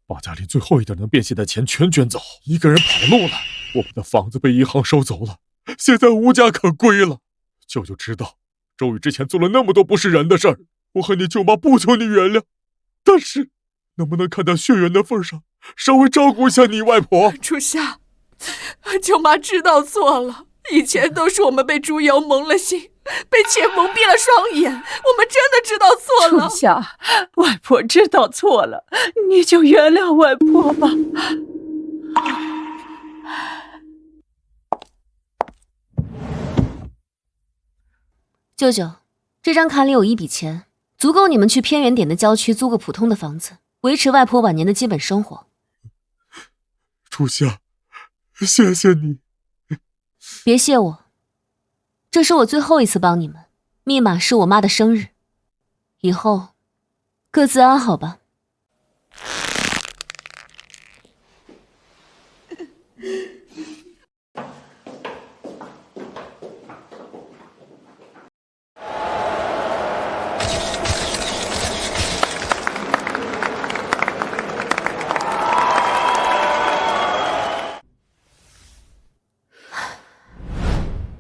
把家里最后一点能变现的钱全卷走，一个人跑路了。我们的房子被银行收走了，现在无家可归了。舅舅知道周宇之前做了那么多不是人的事儿，我和你舅妈不求你原谅，但是能不能看在血缘的份上，稍微照顾一下你外婆？初夏，舅妈知道错了，以前都是我们被猪妖蒙了心，被钱蒙蔽了双眼，我们真的知道错了。初夏，外婆知道错了，你就原谅外婆吧。舅舅，这张卡里有一笔钱，足够你们去偏远点的郊区租个普通的房子，维持外婆晚年的基本生活。初夏，谢谢你。别谢我，这是我最后一次帮你们。密码是我妈的生日，以后各自安好吧。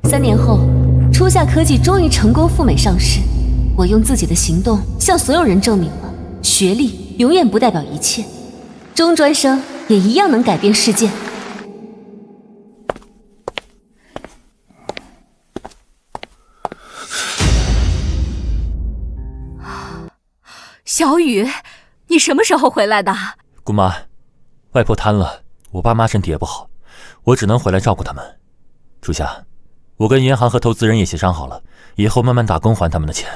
3年后，初夏科技终于成功赴美上市。我用自己的行动向所有人证明了，学历永远不代表一切，中专生也一样能改变世界。小雨，你什么时候回来的？姑妈，外婆瘫了，我爸妈身体也不好，我只能回来照顾他们。初夏，我跟银行和投资人也协商好了，以后慢慢打工还他们的钱。